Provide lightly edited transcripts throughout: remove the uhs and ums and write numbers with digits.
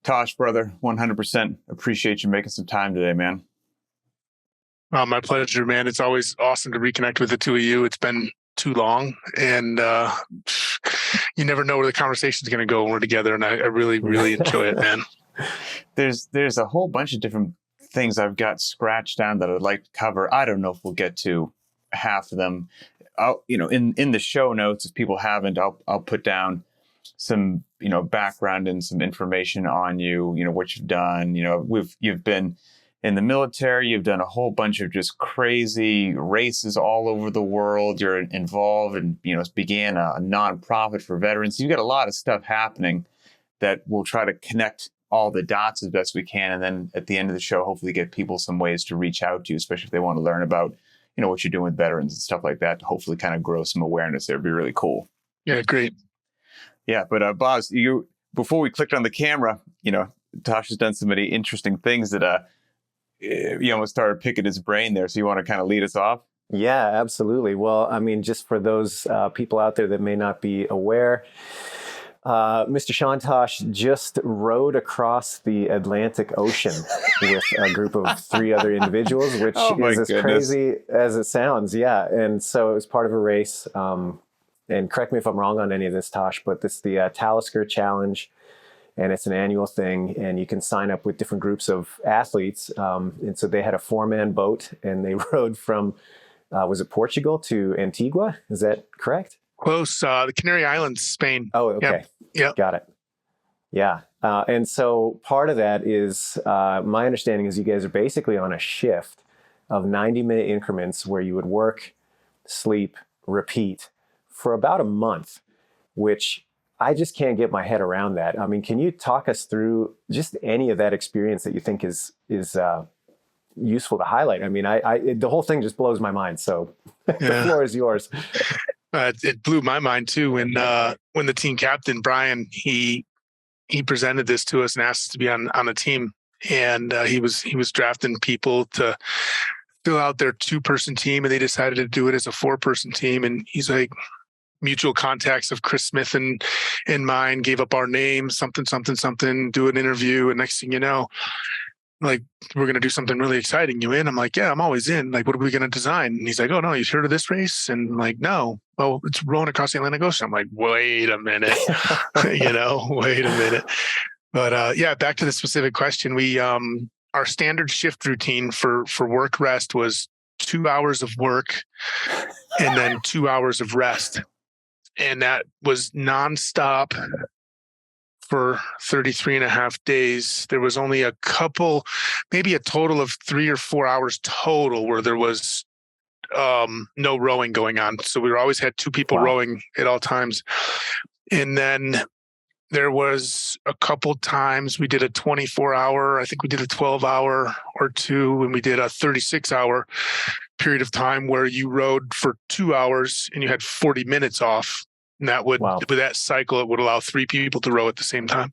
Tosh, brother, 100% appreciate you making some time today, man. My pleasure, man. It's always awesome to reconnect with the two of you. It's been too long, and you never know where the conversation is going to go when we're together, and I really, really enjoy it, man. There's a whole bunch of different things I've got scratched down that I'd like to cover. I don't know if we'll get to half of them. In the show notes, if people haven't, I'll put down some, background and some information on you, what you've done. You've been in the military, you've done a whole bunch of just crazy races all over the world. You're involved and, began a nonprofit for veterans. You've got a lot of stuff happening that we'll try to connect all the dots as best we can. And then at the end of the show, hopefully get people some ways to reach out to you, especially if they want to learn about, what you're doing with veterans and stuff like that, to hopefully kind of grow some awareness there. It'd be really cool. Yeah, great. Yeah, but Boz, before we clicked on the camera, Tosh has done so many interesting things that you almost started picking his brain there. So you want to kind of lead us off? Yeah, absolutely. Well, I mean, just for those people out there that may not be aware, Mr. Chontosh just rowed across the Atlantic Ocean with a group of 3 other individuals, which is as crazy as it sounds. Yeah. And so it was part of a race. And correct me if I'm wrong on any of this, Tosh, but this is the Talisker Challenge, and it's an annual thing, and you can sign up with different groups of athletes. And so they had a 4-man boat, and they rowed from, was it Portugal to Antigua? Is that correct? Close. The Canary Islands, Spain. Oh, okay. Yep. Got it. Yeah. And so part of that is, my understanding is you guys are basically on a shift of 90-minute increments where you would work, sleep, repeat for about a month, which I just can't get my head around that. I mean, can you talk us through just any of that experience that you think is useful to highlight? I mean, the whole thing just blows my mind. So the floor is yours. It blew my mind too when the team captain Brian he presented this to us and asked us to be on the team, and he was drafting people to fill out their 2-person team, and they decided to do it as a 4-person team. And he's like, mutual contacts of Chris Smith and mine gave up our names, something, do an interview, and next thing you know, like, we're going to do something really exciting. You in? I'm like, yeah, I'm always in. Like, what are we going to design? And he's like, oh, no, you've heard of this race? And I'm like, no. Oh, it's rowing across the Atlantic Ocean. I'm like, wait a minute, wait a minute. But yeah, back to the specific question. We, our standard shift routine for work rest was 2 hours of work and then 2 hours of rest. And that was nonstop for 33 and a half days. There was only a couple, maybe a total of 3 or 4 hours total where there was no rowing going on. So we always had 2 people rowing at all times. And then there was a couple times we did a 24-hour, I think we did a 12-hour or 2, and we did a 36-hour period of time where you rowed for 2 hours and you had 40 minutes off. And that would, with that cycle, it would allow 3 people to row at the same time.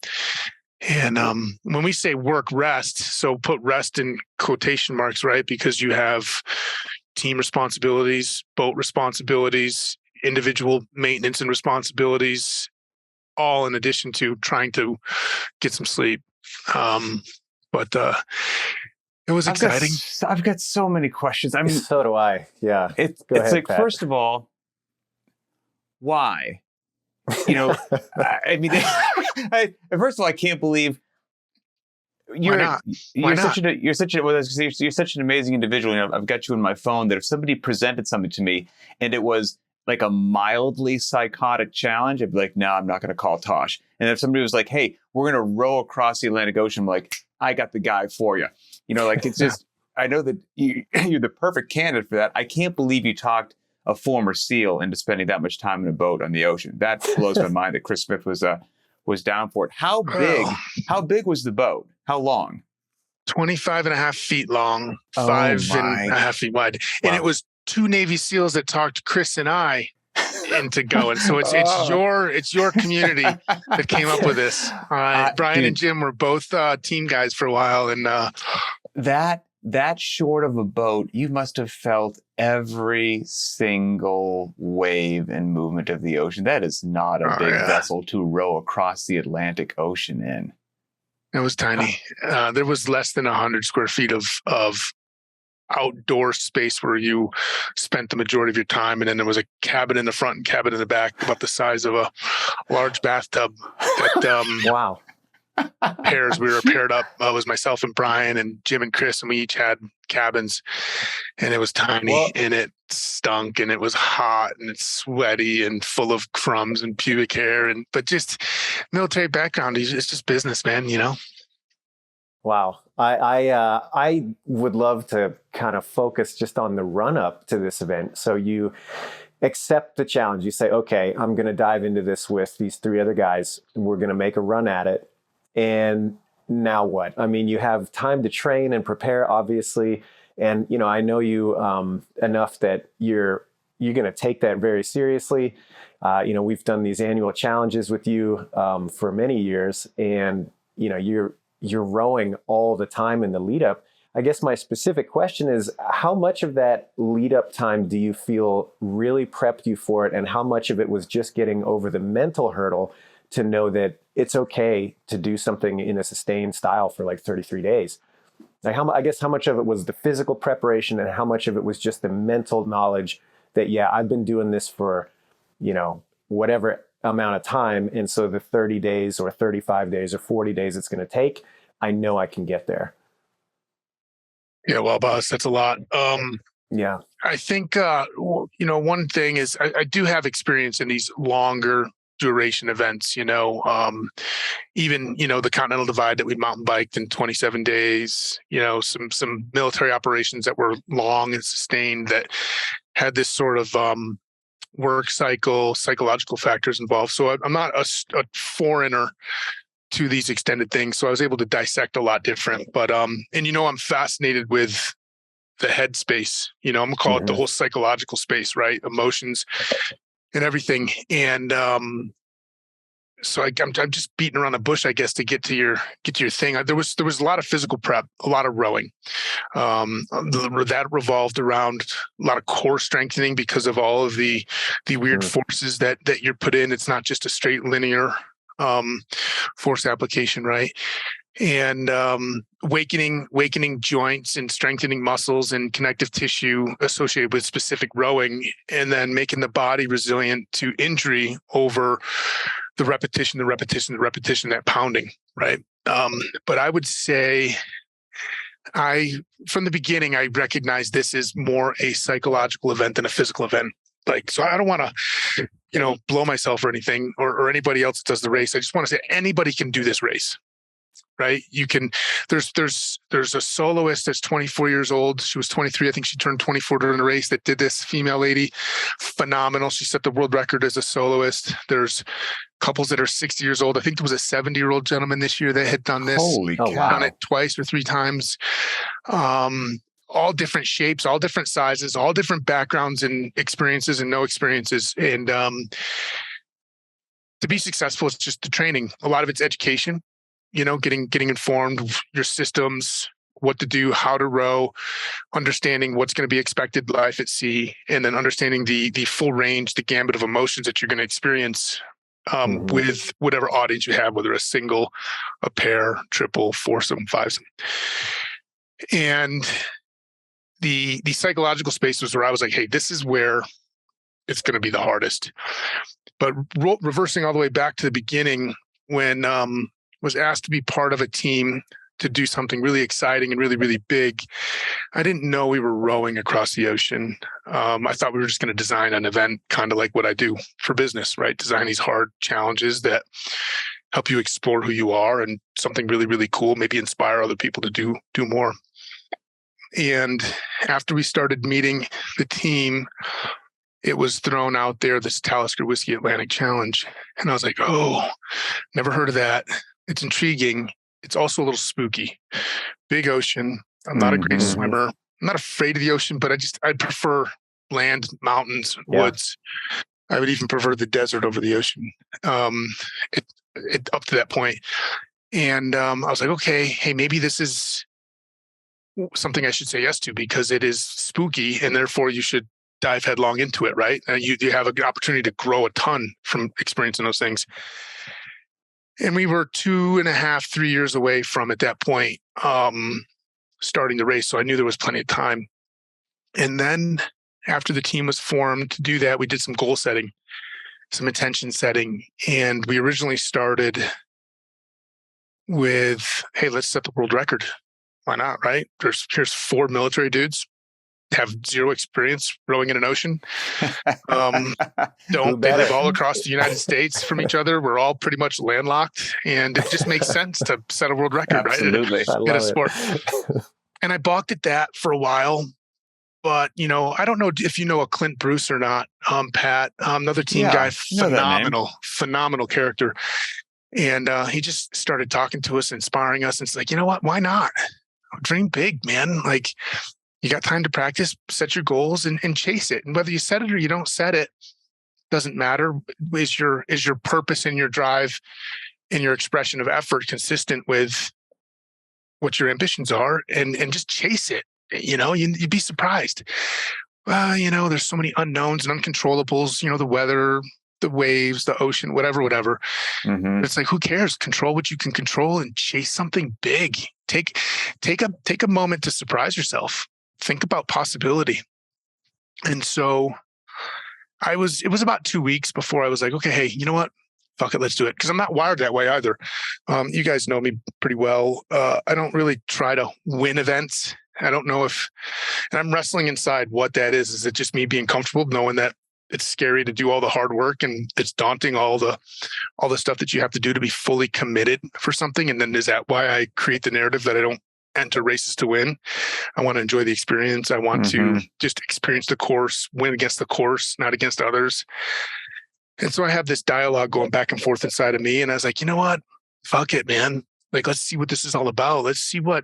And when we say work rest, so put rest in quotation marks, right? Because you have team responsibilities, boat responsibilities, individual maintenance and responsibilities, all in addition to trying to get some sleep. But it was exciting. I've got so many questions. I mean, so do I. Yeah. It's like, Pat. First of all, why? I mean, first of all, I can't believe you're such an amazing individual. I've got you in my phone that if somebody presented something to me and it was like a mildly psychotic challenge, I'd be like, no, I'm not going to call Tosh. And if somebody was like, hey, we're going to row across the Atlantic Ocean, I'm like, I got the guy for you. It's just, I know that you're the perfect candidate for that. I can't believe you talked a former SEAL into spending that much time in a boat on the ocean. That blows my mind that Chris Smith was down for it. How big was the boat? How long? 25 and a half feet long, 5.5 feet wide. Wow. And it was 2 Navy SEALs that talked Chris and I into going. So it's your community that came up with this. Brian and Jim were both team guys for a while, and that short of a boat, you must have felt every single wave and movement of the ocean. That is not a big vessel to row across the Atlantic Ocean in. It was tiny. There was less than 100 square feet of outdoor space where you spent the majority of your time. And then there was a cabin in the front and cabin in the back, about the size of a large bathtub. That Wow. we were paired up. It was myself and Brian and Jim and Chris, and we each had cabins. And it was tiny, and it stunk, and it was hot, and it's sweaty and full of crumbs and pubic hair. But just military background, it's just business, man, you know? Wow. I would love to kind of focus just on the run up to this event. So you accept the challenge. You say, okay, I'm going to dive into this with these 3 other guys, and we're going to make a run at it. And now what? I mean, you have time to train and prepare, obviously. And, you know, I know you enough that you're going to take that very seriously. You know, we've done these annual challenges with you for many years, and, you know, you're rowing all the time in the lead up. I guess my specific question is, how much of that lead up time do you feel really prepped you for it? And how much of it was just getting over the mental hurdle to know that it's okay to do something in a sustained style for like 33 days? Like I guess how much of it was the physical preparation, and how much of it was just the mental knowledge that, yeah, I've been doing this for, you know, whatever amount of time. And so the 30 days or 35 days or 40 days it's going to take, I know I can get there. Yeah, well, boss, that's a lot. Yeah. I think, you know, one thing is I do have experience in these longer duration events, you know, even, you know, the Continental Divide that we mountain biked in 27 days, you know, some military operations that were long and sustained that had this sort of work cycle, psychological factors involved. So I'm not a foreigner to these extended things. So I was able to dissect a lot different, but, and, you know, I'm fascinated with the head space, you know, I'm gonna call it the whole psychological space, right? Emotions and everything. And, so I'm just beating around the bush, I guess, to get to your thing. There was a lot of physical prep, a lot of rowing, that revolved around a lot of core strengthening because of all of the weird forces that you're put in. It's not just a straight linear force application, right? And wakening joints and strengthening muscles and connective tissue associated with specific rowing, and then making the body resilient to injury over the repetition, that pounding, right? But I would say from the beginning, I recognized this is more a psychological event than a physical event. Like, so I don't want to, you know, blow myself or anything, or anybody else that does the race. I just want to say anybody can do this race. Right. You can, there's a soloist that's 24 years old. She was 23. I think she turned 24 during the race that did this, female lady, phenomenal. She set the world record as a soloist. There's couples that are 60 years old. I think there was a 70-year-old gentleman this year that had done this. Holy cow. Done it twice or 3 times. All different shapes, all different sizes, all different backgrounds and experiences and no experiences. And to be successful, it's just the training. A lot of it's education. You know, getting informed of your systems, what to do, how to row, understanding what's going to be expected life at sea, and then understanding the full range, the gambit of emotions that you're going to experience with whatever audience you have, whether a single, a pair, triple, foursome, fivesome. And the psychological space was where I was like, hey, this is where it's going to be the hardest. But reversing all the way back to the beginning, when was asked to be part of a team to do something really exciting and really, really big, I didn't know we were rowing across the ocean. I thought we were just going to design an event, kind of like what I do for business, right? Design these hard challenges that help you explore who you are and something really, really cool, maybe inspire other people to do more. And after we started meeting the team, it was thrown out there, this Talisker Whiskey Atlantic Challenge. And I was like, oh, never heard of that. It's intriguing. It's also a little spooky. Big ocean. I'm not a great swimmer. I'm not afraid of the ocean, but I prefer land, mountains, woods. I would even prefer the desert over the ocean. It up to that point. And I was like, okay, hey, maybe this is something I should say yes to because it is spooky, and therefore you should dive headlong into it, right? And you have an opportunity to grow a ton from experiencing those things. And we were 2.5, 3 years away from, at that point, starting the race. So I knew there was plenty of time. And then after the team was formed to do that, we did some goal setting, some intention setting. And we originally started with, hey, let's set the world record. Why not, right? Here's 4 military dudes, have zero experience rowing in an ocean. They live all across the United States from each other. We're all pretty much landlocked, and it just makes sense to set a world record, Absolutely. right? In a sport. And I balked at that for a while. But, I don't know if you know a Clint Bruce or not, Pat, another team guy, phenomenal character. And he just started talking to us, inspiring us. And it's like, you know what? Why not? Dream big, man. Like, you got time to practice, set your goals and chase it. And whether you set it or you don't set it, doesn't matter. Is your purpose and your drive and your expression of effort consistent with what your ambitions are, and just chase it. You'd be surprised. There's so many unknowns and uncontrollables, the weather, the waves, the ocean, whatever. Mm-hmm. It's like, who cares? Control what you can control and chase something big. Take a moment to surprise yourself. Think about possibility. And so it was about 2 weeks before I was like, okay, hey, you know what? Fuck it, let's do it. Because I'm not wired that way either. You guys know me pretty well. I don't really try to win events. I don't know and I'm wrestling inside what that is. Is it just me being comfortable, knowing that it's scary to do all the hard work and it's daunting, all the stuff that you have to do to be fully committed for something? And then is that why I create the narrative that I don't enter races to win? I want to enjoy the experience. I want to just experience the course, win against the course, not against others. And so I have this dialogue going back and forth inside of me. And I was like, you know what? Fuck it, man. Like, let's see what this is all about. Let's see what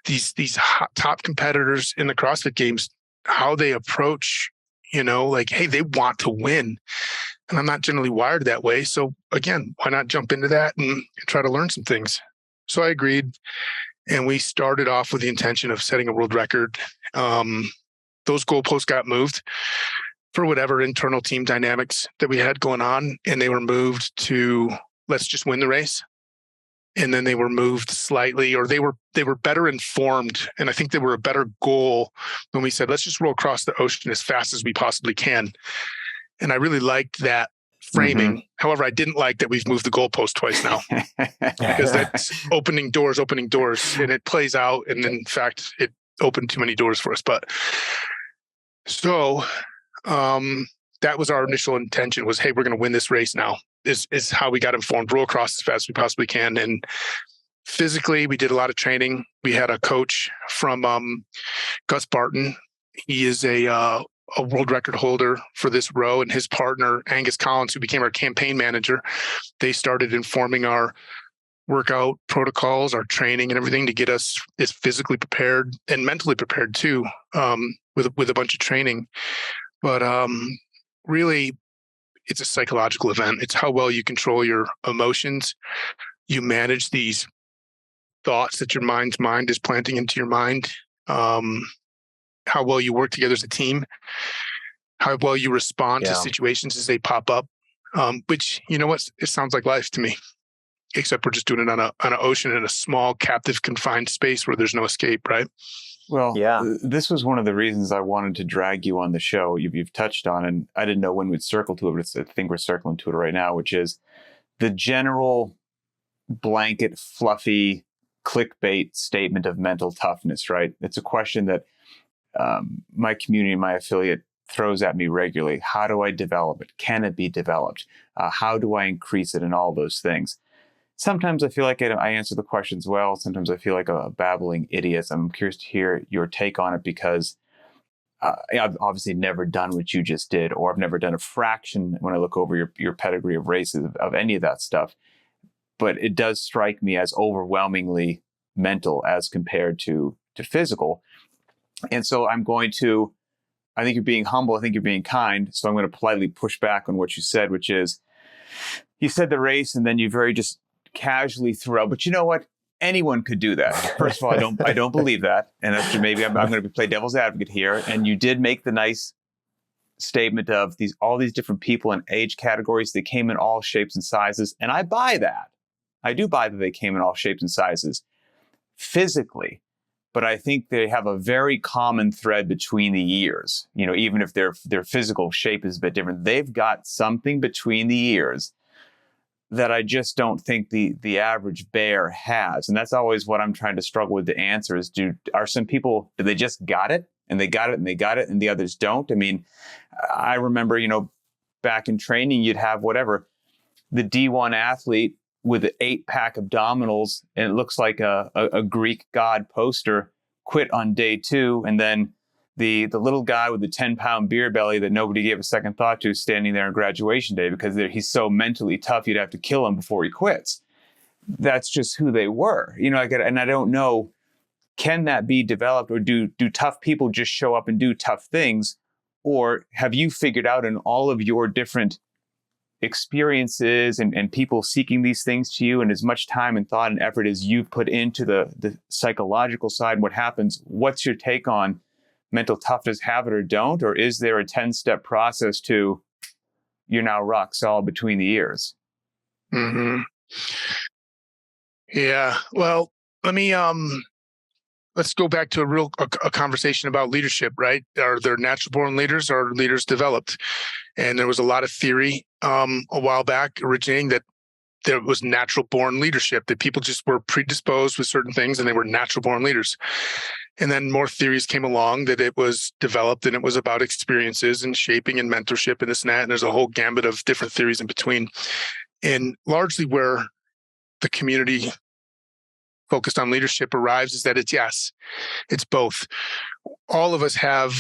these top competitors in the CrossFit Games, how they approach, like, hey, they want to win. And I'm not generally wired that way. So again, why not jump into that and try to learn some things? So I agreed. And we started off with the intention of setting a world record. Those goalposts got moved for whatever internal team dynamics that we had going on. And they were moved to, let's just win the race. And then they were moved slightly, or they were better informed. And I think they were a better goal when we said, let's just roll across the ocean as fast as we possibly can. And I really liked that framing. Mm-hmm. However, I didn't like that we've moved the goalpost twice now, because that's opening doors, and it plays out. And in fact, it opened too many doors for us. But so that was our initial intention, was, hey, we're going to win this race now. Is how we got informed. Roll across as fast as we possibly can. And physically, we did a lot of training. We had a coach from Gus Barton. He is a world record holder for this row, and his partner, Angus Collins, who became our campaign manager, they started informing our workout protocols, our training and everything, to get us as physically prepared and mentally prepared too, with a bunch of training. But really, it's a psychological event. It's how well you control your emotions. You manage these thoughts that your mind is planting into your mind. How well you work together as a team. How well you respond to situations as they pop up. Which, you know what? It sounds like life to me. Except we're just doing it on an ocean in a small, captive, confined space where there's no escape, right? Well, this was one of the reasons I wanted to drag you on the show. You've touched on, and I didn't know when we'd circle to it, but I think we're circling to it right now, which is the general blanket, fluffy, clickbait statement of mental toughness, right? It's a question that my community, my affiliate, throws at me regularly. How do I develop it? Can it be developed? How do I increase it? And all those things. Sometimes I feel like I answer the questions well. Sometimes I feel like a babbling idiot. I'm curious to hear your take on it, because I've obviously never done what you just did, or I've never done a fraction when I look over your pedigree of races of any of that stuff. But it does strike me as overwhelmingly mental as compared to physical. And so I think you're being humble. I think you're being kind. So I'm going to politely push back on what you said, which is, you said the race, and then you very just casually threw out, but you know what? Anyone could do that. First of all, I don't believe that. And maybe I'm going to play devil's advocate here. And you did make the nice statement of all these different people and age categories. They came in all shapes and sizes. And I buy that. I do buy that they came in all shapes and sizes physically, but I think they have a very common thread between the ears. You know, even if their physical shape is a bit different, they've got something between the ears that I just don't think the average bear has. And that's always what I'm trying to struggle with to answer is, are some people, do they just got it? And they got it and they got it and the others don't? I mean, I remember, you know, back in training, you'd have whatever, the D1 athlete with the 8-pack abdominals, and it looks like a Greek god poster, quit on day 2. And then the little guy with the 10-pound beer belly that nobody gave a second thought to standing there on graduation day because he's so mentally tough, you'd have to kill him before he quits. That's just who they were. You know, and I don't know, can that be developed, or do tough people just show up and do tough things? Or have you figured out in all of your different experiences and people seeking these things to you, and as much time and thought and effort as you've put into the psychological side, what happens? What's your take on mental toughness, have it or don't? Or is there a 10-step process to you're now rock solid between the ears? Mm-hmm. Yeah. Well, let's go back to a conversation about leadership, right? Are there natural born leaders or leaders developed? And there was a lot of theory a while back originating that there was natural born leadership, that people just were predisposed with certain things and they were natural born leaders. And then more theories came along that it was developed and it was about experiences and shaping and mentorship and this and that. And there's a whole gambit of different theories in between. And largely where the community focused on leadership arrives is that it's both. All of us have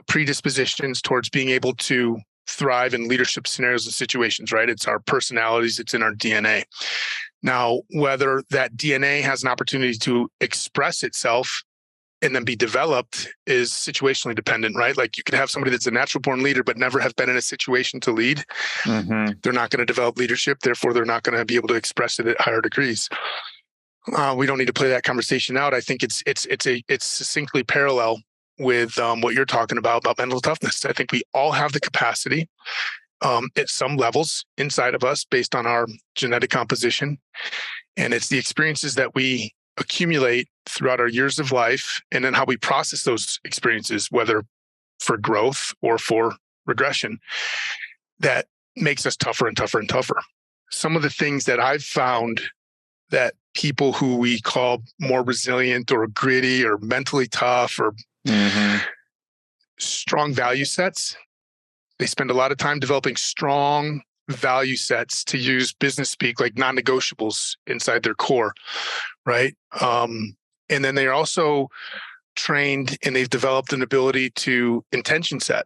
predispositions towards being able to thrive in leadership scenarios and situations, right? It's our personalities, it's in our DNA. Now, whether that DNA has an opportunity to express itself and then be developed is situationally dependent, right? Like you could have somebody that's a natural born leader, but never have been in a situation to lead. Mm-hmm. They're not going to develop leadership. Therefore, they're not going to be able to express it at higher degrees. We don't need to play that conversation out. I think it's succinctly parallel with what you're talking about mental toughness. I think we all have the capacity at some levels inside of us based on our genetic composition. And it's the experiences that we accumulate throughout our years of life and then how we process those experiences, whether for growth or for regression, that makes us tougher and tougher and tougher. Some of the things that I've found that people who we call more resilient or gritty or mentally tough or strong value sets, they spend a lot of time developing strong value sets, to use business speak, like non-negotiables inside their core, right? And then they're also trained and they've developed an ability to intention set,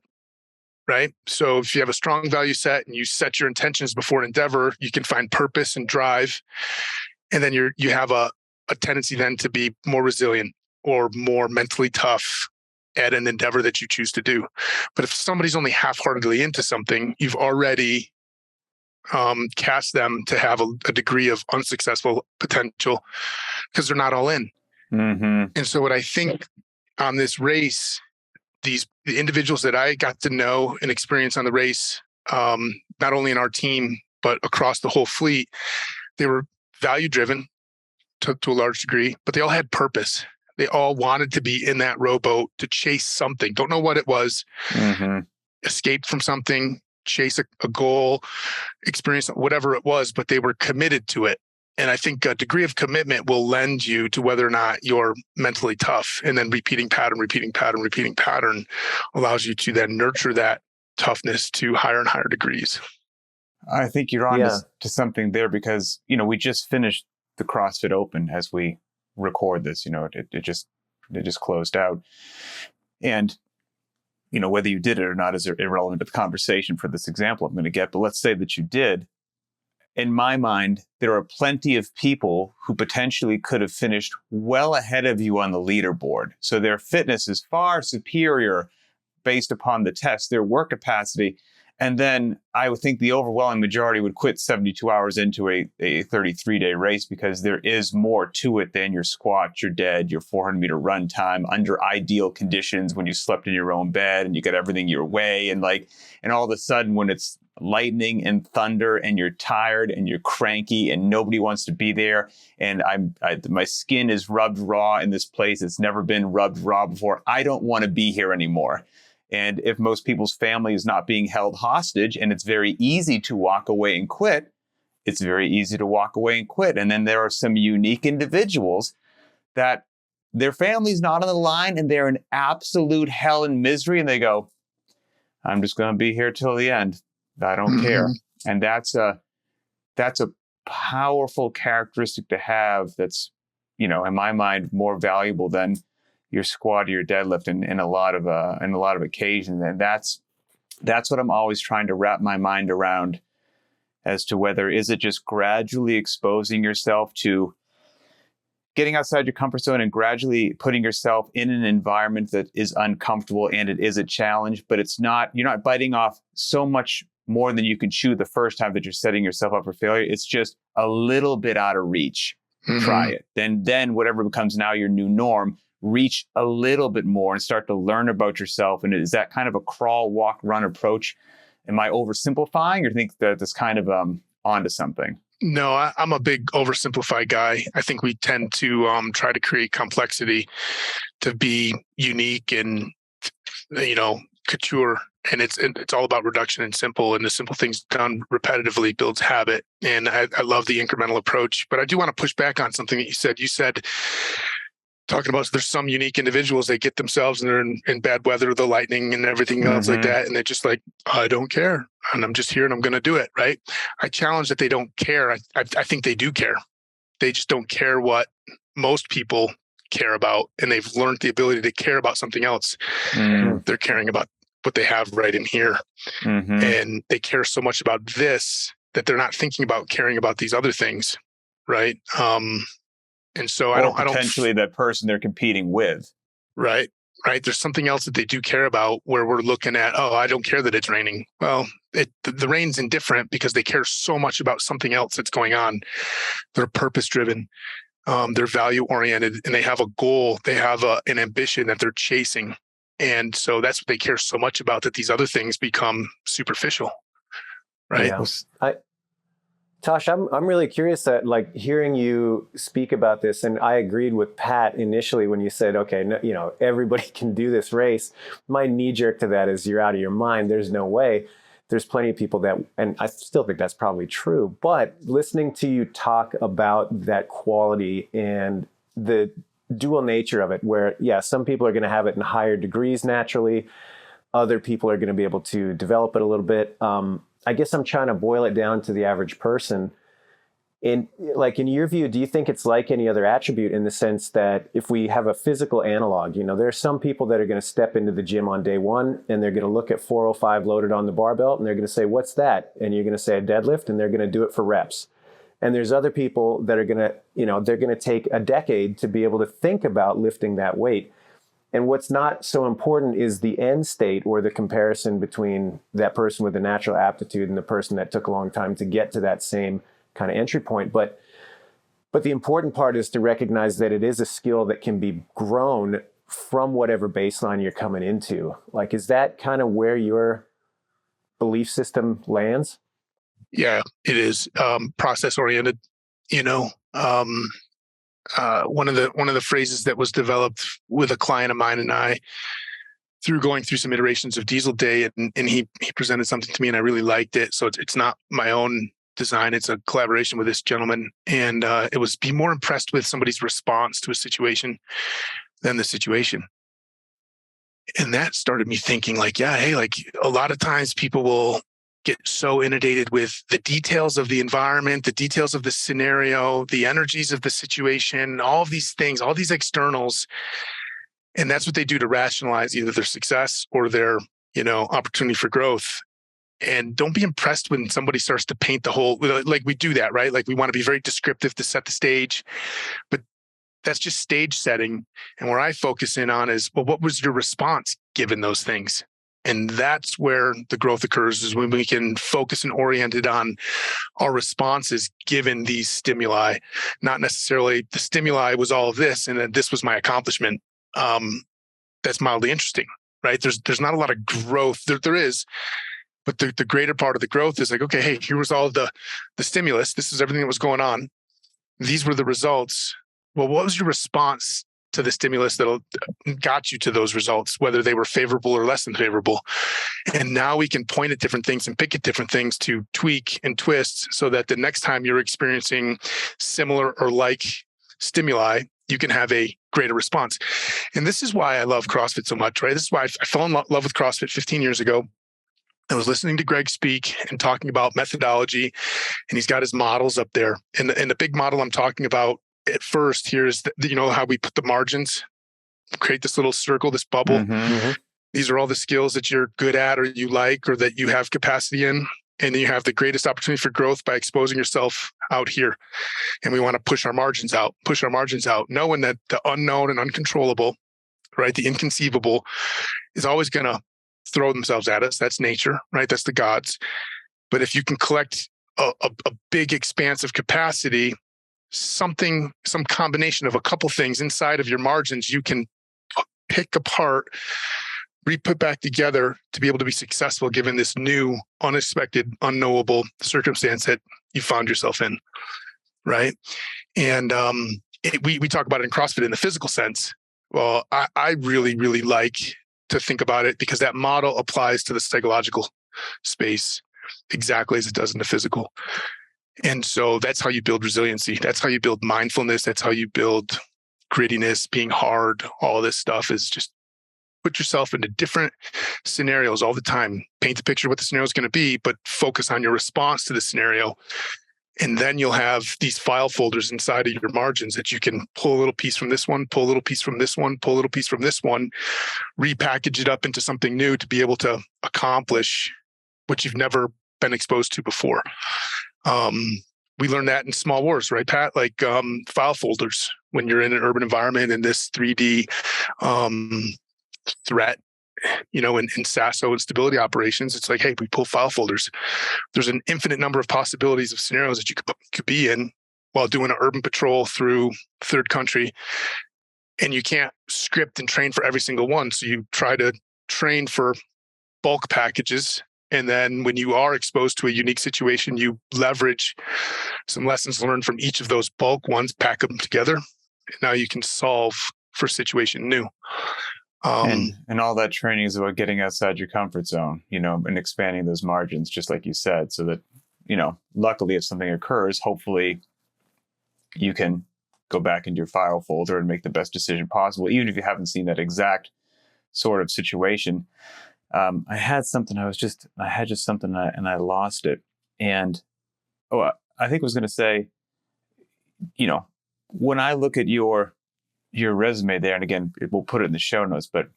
right? So if you have a strong value set and you set your intentions before an endeavor, you can find purpose and drive. And then you have a tendency then to be more resilient or more mentally tough at an endeavor that you choose to do. But if somebody's only half-heartedly into something, you've already cast them to have a degree of unsuccessful potential because they're not all in. Mm-hmm. And so what I think on this race, the individuals that I got to know and experience on the race, not only in our team, but across the whole fleet, they were value-driven to a large degree, but they all had purpose. They all wanted to be in that rowboat to chase something. Don't know what it was. Mm-hmm. Escaped from something, chase a goal, experience whatever it was, but they were committed to it. And I think a degree of commitment will lend you to whether or not you're mentally tough. And then repeating pattern allows you to then nurture that toughness to higher and higher degrees. I think you're on to something there because, we just finished the CrossFit Open as we record this. It just closed out. And, whether you did it or not is irrelevant to the conversation for this example I'm going to get. But let's say that you did. In my mind, there are plenty of people who potentially could have finished well ahead of you on the leaderboard. So their fitness is far superior based upon the test, their work capacity. And then I would think the overwhelming majority would quit 72 hours into a 33-day race because there is more to it than your squat, your dead, your 400-meter run time under ideal conditions when you slept in your own bed and you got everything your way. And all of a sudden, when it's lightning and thunder, and you're tired and you're cranky and nobody wants to be there. And my skin is rubbed raw in this place. It's never been rubbed raw before. I don't want to be here anymore. And if most people's family is not being held hostage and it's very easy to walk away and quit, it's very easy to walk away and quit. And then there are some unique individuals that their family's not on the line and they're in absolute hell and misery. And they go, I'm just going to be here till the end. I don't care. And that's a powerful characteristic to have. That's, in my mind, more valuable than your squat or your deadlift in a lot of occasions. And that's what I'm always trying to wrap my mind around, as to whether is it just gradually exposing yourself to getting outside your comfort zone and gradually putting yourself in an environment that is uncomfortable and it is a challenge, but you're not biting off so much more than you can chew the first time that you're setting yourself up for failure. It's just a little bit out of reach. Try it. Then whatever becomes now your new norm, reach a little bit more and start to learn about yourself. And is that kind of a crawl, walk, run approach? Am I oversimplifying, or think that that's kind of onto something? No, I'm a big oversimplified guy. I think we tend to try to create complexity to be unique and, couture. And it's all about reduction and simple. And the simple things done repetitively builds habit. And I love the incremental approach. But I do want to push back on something that you said. You said, talking about, there's some unique individuals, they get themselves and they're in bad weather, the lightning and everything else like that. And they're just like, I don't care. And I'm just here and I'm going to do it. Right. I challenge that they don't care. I think they do care. They just don't care what most people care about. And they've learned the ability to care about something else. They're caring about what they have right in here. And they care so much about this that they're not thinking about caring about these other things. Right. And so I don't potentially that person they're competing with. Right. There's something else that they do care about, where we're looking at, I don't care that it's raining. Well, the rain's indifferent because they care so much about something else that's going on. They're purpose driven. They're value oriented, and they have a goal. They have an ambition that they're chasing. And so that's what they care so much about, that these other things become superficial. Right. Yeah. Tosh, I'm really curious that, hearing you speak about this, and I agreed with Pat initially when you said, okay, no, everybody can do this race. My knee jerk to that is, you're out of your mind. There's no way. There's plenty of people that, and I still think that's probably true, but listening to you talk about that quality and the dual nature of it, where, some people are going to have it in higher degrees naturally. Other people are going to be able to develop it a little bit. I guess I'm trying to boil it down to the average person. In your view, do you think it's like any other attribute, in the sense that if we have a physical analog, there are some people that are going to step into the gym on day one and they're going to look at 405 loaded on the barbell and they're going to say, what's that? And you're going to say a deadlift, and they're going to do it for reps. And there's other people that are going to, they're going to take a decade to be able to think about lifting that weight. And what's not so important is the end state, or the comparison between that person with a natural aptitude and the person that took a long time to get to that same kind of entry point. But the important part is to recognize that it is a skill that can be grown from whatever baseline you're coming into. Is that kind of where your belief system lands? Yeah, it is process oriented. One of the phrases that was developed with a client of mine and I, through going through some iterations of Diesel Day, and he presented something to me and I really liked it. So it's not my own design. It's a collaboration with this gentleman. And it was, be more impressed with somebody's response to a situation than the situation. And that started me thinking, a lot of times people will get so inundated with the details of the environment, the details of the scenario, the energies of the situation, all of these things, all these externals. And that's what they do to rationalize either their success or their, opportunity for growth. And don't be impressed when somebody starts to paint the whole, we do that, right? We want to be very descriptive to set the stage, but that's just stage setting. And where I focus in on is, well, what was your response given those things? And that's where the growth occurs, is when we can focus and orient it on our responses given these stimuli, not necessarily the stimuli was all of this and then this was my accomplishment. That's mildly interesting, right? There's not a lot of growth. There is, But the greater part of the growth is like, okay, hey, here was all the stimulus. This is everything that was going on. These were the results. Well, what was your response to the stimulus that got you to those results, whether they were favorable or less than favorable? And now we can point at different things and pick at different things to tweak and twist so that the next time you're experiencing similar or like stimuli, you can have a greater response. And this is why I love CrossFit so much, right? This is why I fell in love with CrossFit 15 years ago. I was listening to Greg speak and talking about methodology, and he's got his models up there. And the big model I'm talking about at first here is, how we put the margins, create this little circle, this bubble. Mm-hmm. These are all the skills that you're good at or you like or that you have capacity in. And then you have the greatest opportunity for growth by exposing yourself out here. And we want to push our margins out, knowing that the unknown and uncontrollable, right, the inconceivable is always going to throw themselves at us. That's nature, right? That's the gods. But if you can collect a big expanse of capacity, some combination of a couple things inside of your margins, you can pick apart, re-put back together to be able to be successful given this new, unexpected, unknowable circumstance that you found yourself in, right? And we talk about it in CrossFit in the physical sense. Well, I really, really like to think about it because that model applies to the psychological space exactly as it does in the physical. And so that's how you build resiliency. That's how you build mindfulness. That's how you build grittiness, being hard. All this stuff is just put yourself into different scenarios all the time. Paint the picture of what the scenario is going to be, but focus on your response to the scenario. And then you'll have these file folders inside of your margins that you can pull a little piece from this one, pull a little piece from this one, pull a little piece from this one, repackage it up into something new to be able to accomplish what you've never been exposed to before. We learned that in Small Wars, right, Pat? Like file folders when you're in an urban environment in this 3D threat, in SASO and stability operations, it's like, hey, we pull file folders. There's an infinite number of possibilities of scenarios that you could be in while doing an urban patrol through third country. And you can't script and train for every single one. So you try to train for bulk packages. And then when you are exposed to a unique situation, you leverage some lessons learned from each of those bulk ones, pack them together. And now you can solve for a situation new. And all that training is about getting outside your comfort zone, and expanding those margins, just like you said, so that, luckily if something occurs, hopefully you can go back into your file folder and make the best decision possible, even if you haven't seen that exact sort of situation. I had something and I lost it. And, I think I was going to say, when I look at your resume there, and again, we'll put it in the show notes, but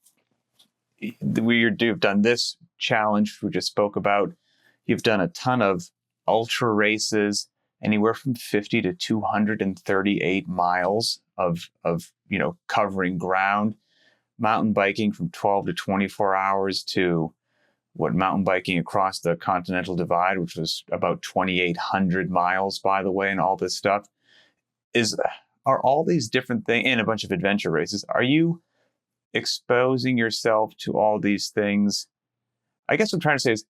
you've done this challenge we just spoke about. You've done a ton of ultra races, anywhere from 50 to 238 miles of covering ground, mountain biking from 12 to 24 hours to mountain biking across the Continental Divide, which was about 2,800 miles, by the way, and all this stuff. Are all these different things, and a bunch of adventure races, are you exposing yourself to all these things? I guess what I'm trying to say is,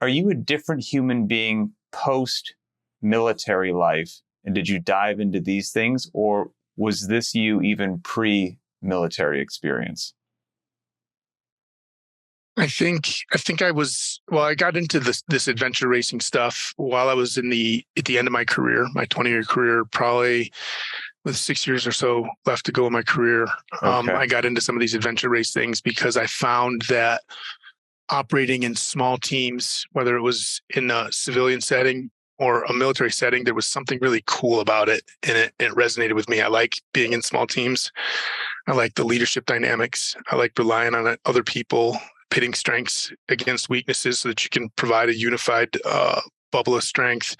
are you a different human being post-military life? And did you dive into these things? Or was this you even pre-military experience? I think I was, I got into this adventure racing stuff while I was at the end of my career, my 20-year career, probably with 6 years or so left to go in my career. Okay. I got into some of these adventure race things because I found that operating in small teams, whether it was in a civilian setting or a military setting, there was something really cool about it. And it resonated with me. I like being in small teams. I like the leadership dynamics. I like relying on other people, pitting strengths against weaknesses so that you can provide a unified bubble of strength.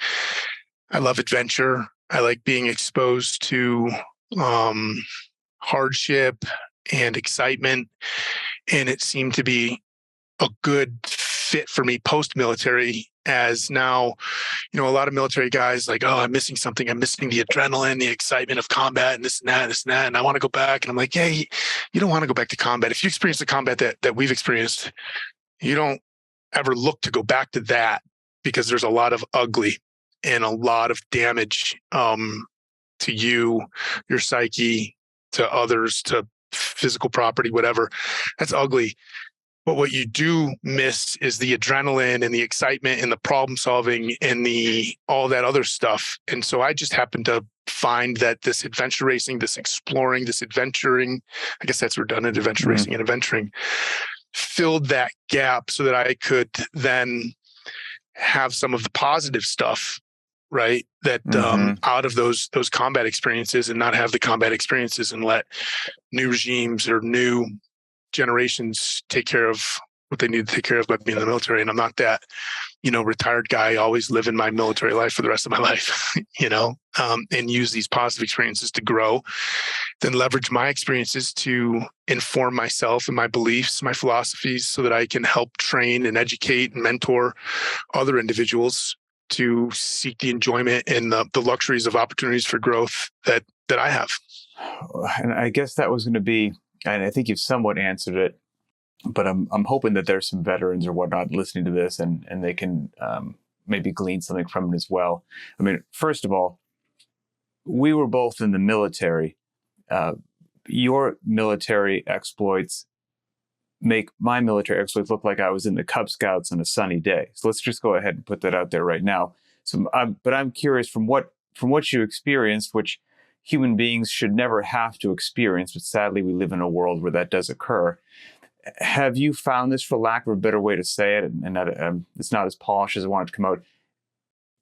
I love adventure. I like being exposed to hardship and excitement. And it seemed to be a good fit for me post-military, as now, a lot of military guys like, oh, I'm missing something. I'm missing the adrenaline, the excitement of combat and this and that. And I want to go back. And I'm like, hey, you don't want to go back to combat. If you experience the combat that we've experienced, you don't ever look to go back to that, because there's a lot of ugly and a lot of damage to you, your psyche, to others, to physical property, whatever. That's ugly. But what you do miss is the adrenaline and the excitement and the problem solving and all that other stuff. And so I just happened to find that this adventure racing, this exploring, this adventuring, I guess that's redundant, adventure racing and adventuring, filled that gap so that I could then have some of the positive stuff, right? That out of those combat experiences, and not have the combat experiences and let new regimes or new generations take care of what they need to take care of by being in the military. And I'm not that, retired guy, always living my military life for the rest of my life, and use these positive experiences to grow, then leverage my experiences to inform myself and my beliefs, my philosophies, so that I can help train and educate and mentor other individuals to seek the enjoyment and the luxuries of opportunities for growth that I have. And I guess that was going to be, and I think you've somewhat answered it, but I'm hoping that there's some veterans or whatnot listening to this and they can maybe glean something from it as well. I mean, first of all, we were both in the military. Your military exploits make my military exploits look like I was in the Cub Scouts on a sunny day. So let's just go ahead and put that out there right now. So, but I'm curious from what you experienced, which human beings should never have to experience, but sadly we live in a world where that does occur. Have you found this, for lack of a better way to say it, and that it's not as polished as I want it to come out?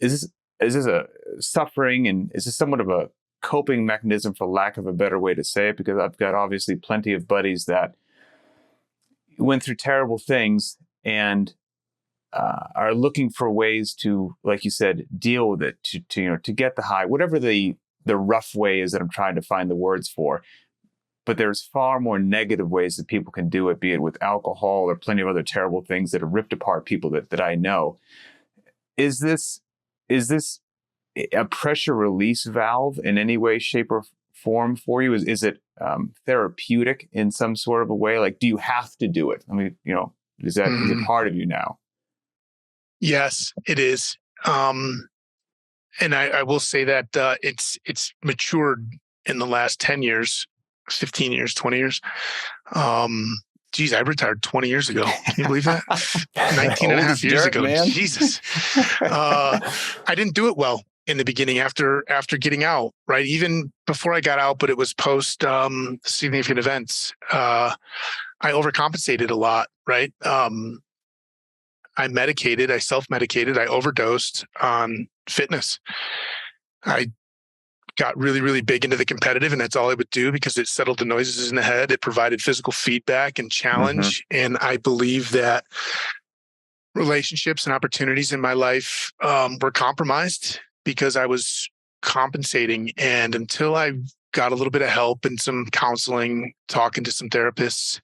Is this a suffering, and is this somewhat of a coping mechanism, for lack of a better way to say it? Because I've got obviously plenty of buddies that went through terrible things and are looking for ways to, like you said, deal with it, to get the high, whatever the rough way is that I'm trying to find the words for. But there's far more negative ways that people can do it, be it with alcohol or plenty of other terrible things that have ripped apart people that I know. Is this a pressure release valve in any way, shape, or form for you? Is it therapeutic in some sort of a way? Like, do you have to do it? I mean, is it part of you now? Yes, it is. And I will say that it's matured in the last 10 years, 15 years, 20 years. I retired 20 years ago. Can you believe that? 19 and a half years ago. Man. Jesus. I didn't do it well in the beginning after getting out, right? Even before I got out, but it was post significant events. I overcompensated a lot, right? I medicated, I self-medicated, I overdosed on fitness. I got really, really big into the competitive, and that's all I would do because it settled the noises in the head. It provided physical feedback and challenge. And I believe that relationships and opportunities in my life were compromised because I was compensating. And until I got a little bit of help and some counseling, talking to some therapists,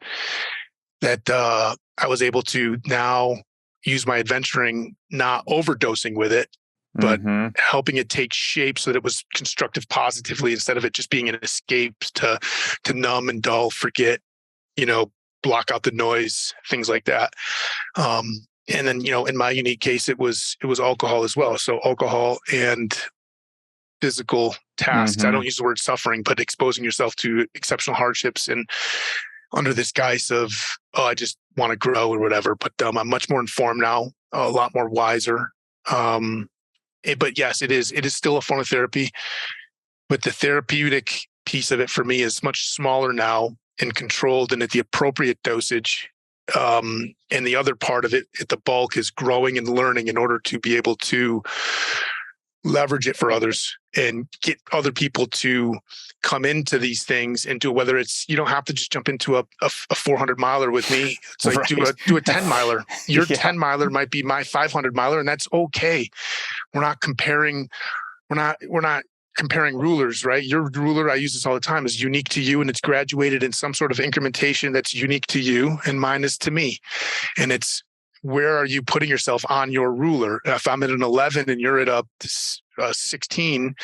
that I was able to now use my adventuring, not overdosing with it, but helping it take shape so that it was constructive positively, instead of it just being an escape to numb and dull, forget, block out the noise, things like that. And then, in my unique case, it was alcohol as well. So alcohol and physical tasks. I don't use the word suffering, but exposing yourself to exceptional hardships and under this guise of, I just want to grow or whatever. But I'm much more informed now, a lot more wiser. But yes, it is still a form of therapy, but the therapeutic piece of it for me is much smaller now and controlled and at the appropriate dosage. And the other part of it at the bulk is growing and learning in order to be able to leverage it for others and get other people to come into these things and do, whether it's, you don't have to just jump into a 400 miler with me. It's like, right. do a 10 miler. Your 10 miler might be my 500 miler, and that's okay. We're not comparing rulers, right? Your ruler, I use this all the time, is unique to you, and it's graduated in some sort of incrementation that's unique to you, and mine is to me. And it's, where are you putting yourself on your ruler? If I'm at an 11 and you're at a 16,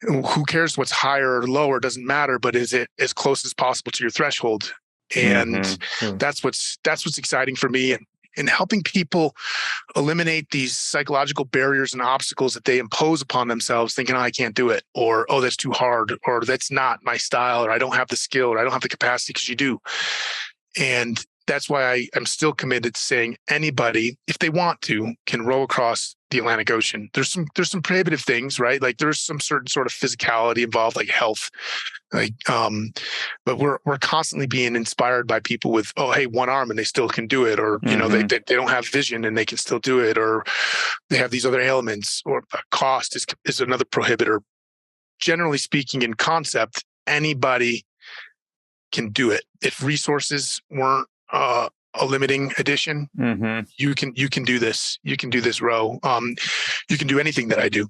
who cares what's higher or lower? Doesn't matter, but is it as close as possible to your threshold? And that's what's exciting for me. and helping people eliminate these psychological barriers and obstacles that they impose upon themselves, thinking, oh, I can't do it, or, oh, that's too hard, or that's not my style, or I don't have the skill, or I don't have the capacity, because you do. And that's why I'm still committed to saying anybody, if they want to, can row across the Atlantic Ocean. There's some prohibitive things, right? Like there's some certain sort of physicality involved, like health. But we're constantly being inspired by people with, oh, hey, one arm and they still can do it, or you know, they don't have vision and they can still do it, or they have these other ailments, or cost is another prohibitor. Generally speaking, in concept, anybody can do it. If resources weren't a limiting addition, you can do this. You can do this row. You can do anything that I do.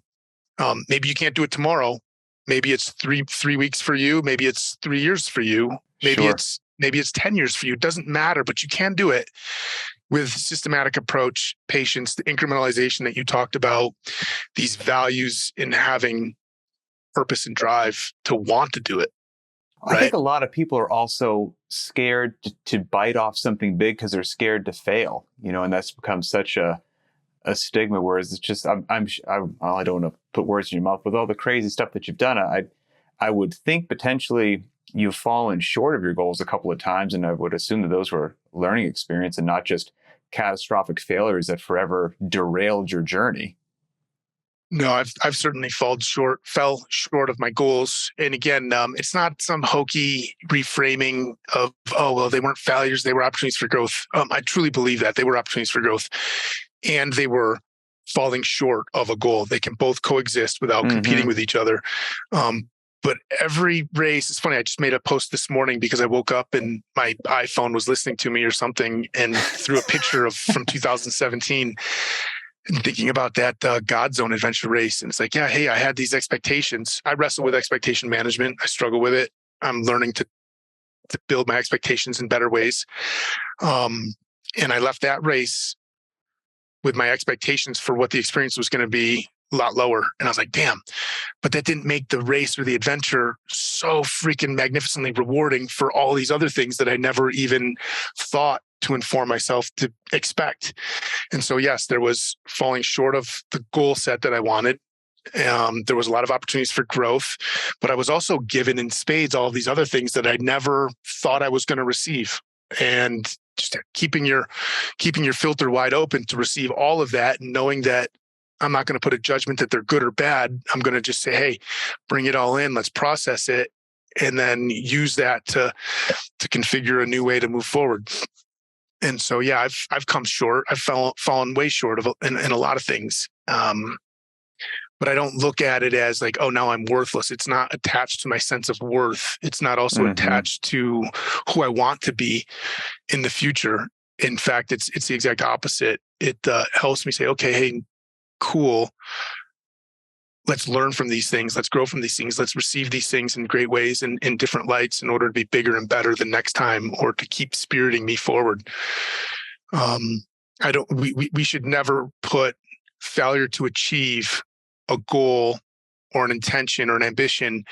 Maybe you can't do it tomorrow. Maybe it's three weeks for you. Maybe it's 3 years for you. Maybe it's 10 years for you. It doesn't matter, but you can do it with systematic approach, patience, the incrementalization that you talked about, these values in having purpose and drive to want to do it. Right? I think a lot of people are also scared to bite off something big because they're scared to fail, you know, and that's become such a stigma. Whereas it's just, I don't want to put words in your mouth. With all the crazy stuff that you've done, I would think potentially you've fallen short of your goals a couple of times, and I would assume that those were learning experience and not just catastrophic failures that forever derailed your journey. No, I've certainly fell short of my goals. And again, it's not some hokey reframing of, oh, well, they weren't failures, they were opportunities for growth. I truly believe that they were opportunities for growth, and they were falling short of a goal. They can both coexist without competing with each other. But every race, it's funny, I just made a post this morning because I woke up and my iPhone was listening to me or something and threw a picture from 2017. And thinking about that God Zone adventure race. And it's like, yeah, hey, I had these expectations. I wrestle with expectation management. I struggle with it. I'm learning to build my expectations in better ways. And I left that race with my expectations for what the experience was going to be a lot lower. And I was like, damn, but that didn't make the race or the adventure so freaking magnificently rewarding for all these other things that I never even thought to inform myself to expect. And so, yes, there was falling short of the goal set that I wanted. There was a lot of opportunities for growth, but I was also given in spades all of these other things that I never thought I was going to receive. And just keeping your filter wide open to receive all of that, and knowing that I'm not going to put a judgment that they're good or bad. I'm going to just say, hey, bring it all in. Let's process it, and then use that to configure a new way to move forward. And so, yeah, I've come short. I've fallen way short of in a lot of things. But I don't look at it as like, oh, now I'm worthless. It's not attached to my sense of worth. It's not also attached to who I want to be in the future. In fact, it's the exact opposite. It helps me say, okay, hey, cool. Let's learn from these things. Let's grow from these things. Let's receive these things in great ways and in different lights in order to be bigger and better the next time, or to keep spiriting me forward. We should never put failure to achieve a goal or an intention or an ambition.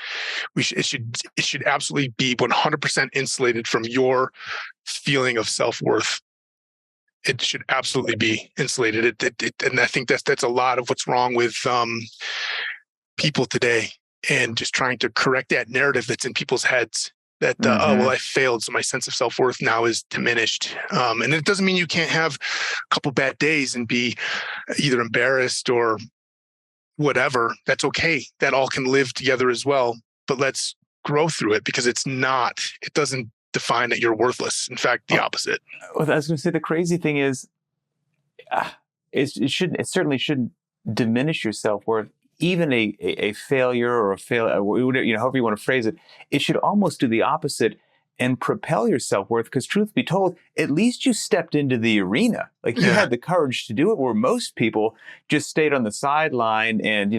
It should absolutely be 100% insulated from your feeling of self-worth. It should absolutely be insulated. And I think that's a lot of what's wrong with people today, and just trying to correct that narrative that's in people's heads that, oh, well, I failed, so my sense of self-worth now is diminished. And it doesn't mean you can't have a couple bad days and be either embarrassed or whatever. That's okay. That all can live together as well. But let's grow through it, because it doesn't define that you're worthless. In fact, the opposite. Well, I was going to say, the crazy thing is, it certainly shouldn't diminish your self-worth. Even a failure or however you want to phrase it, it should almost do the opposite and propel your self-worth. Because truth be told, at least you stepped into the arena. Like, you had the courage to do it, where most people just stayed on the sideline and,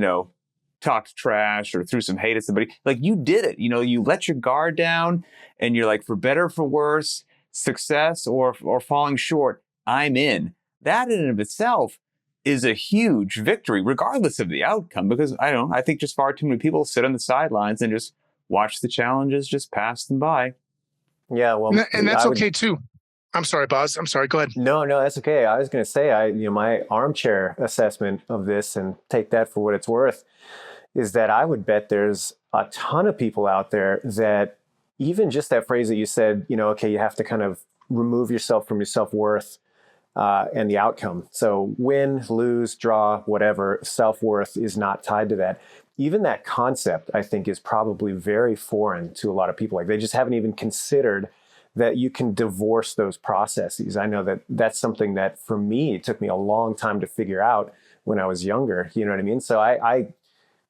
talked trash or threw some hate at somebody. Like, you did it. You let your guard down, and you're like, for better or for worse, success or falling short, I'm in. That in and of itself is a huge victory, regardless of the outcome. Because I think just far too many people sit on the sidelines and just watch the challenges just pass them by. Yeah, well, and that's okay too. I'm sorry, Boz. I'm sorry. Go ahead. No, that's okay. I was going to say, my armchair assessment of this, and take that for what it's worth, is that I would bet there's a ton of people out there that even just that phrase that you said, okay, you have to kind of remove yourself from your self-worth and the outcome. So win, lose, draw, whatever, self-worth is not tied to that. Even that concept, I think, is probably very foreign to a lot of people. Like, they just haven't even considered that you can divorce those processes. I know that that's something that, for me, it took me a long time to figure out when I was younger. You know what I mean? So I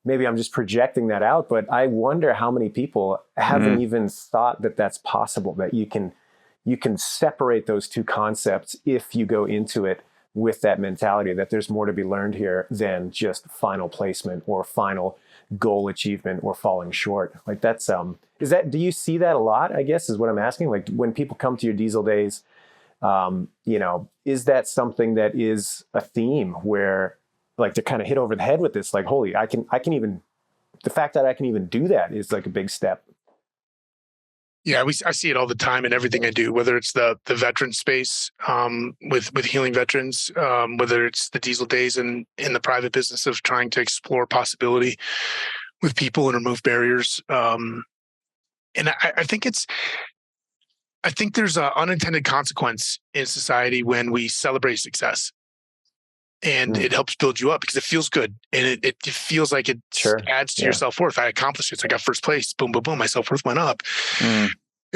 maybe I'm just projecting that out, but I wonder how many people haven't even thought that that's possible, that you can separate those two concepts if you go into it with that mentality that there's more to be learned here than just final placement or final goal achievement or falling short. Like, that's do you see that a lot, I guess, is what I'm asking? Like, when people come to your diesel days, is that something that is a theme where, like, they're kind of hit over the head with this, like, holy, I can even, the fact that I can even do that is like a big step. Yeah, I see it all the time in everything I do, whether it's the veteran space with healing veterans, whether it's the diesel days in the private business of trying to explore possibility with people and remove barriers. And I think there's an unintended consequence in society when we celebrate success. And it helps build you up because it feels good, and it feels like it adds to your self-worth. I accomplished it. So I got first place. Boom, boom, boom. My self-worth went up. And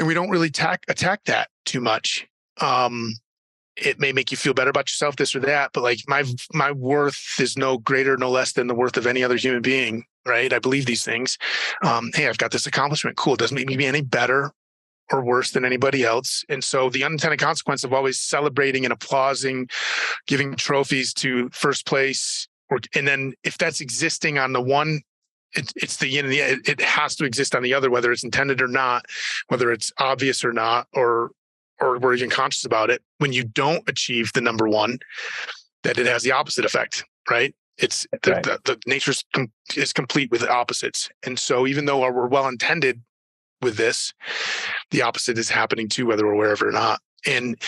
we don't really attack that too much. It may make you feel better about yourself, this or that, but like my worth is no greater, no less than the worth of any other human being, right? I believe these things. Hey, I've got this accomplishment. Cool. It doesn't make me any better or worse than anybody else. And so the unintended consequence of always celebrating and applauding, giving trophies to first place, and then if that's existing on the one, it's the yin and the yang. It has to exist on the other, whether it's intended or not, whether it's obvious or not, or we're even conscious about it. When you don't achieve the number one, that it has the opposite effect, right? It's the nature is complete with the opposites. And so even though we're well intended with this, the opposite is happening too, whether we're aware of it or not. And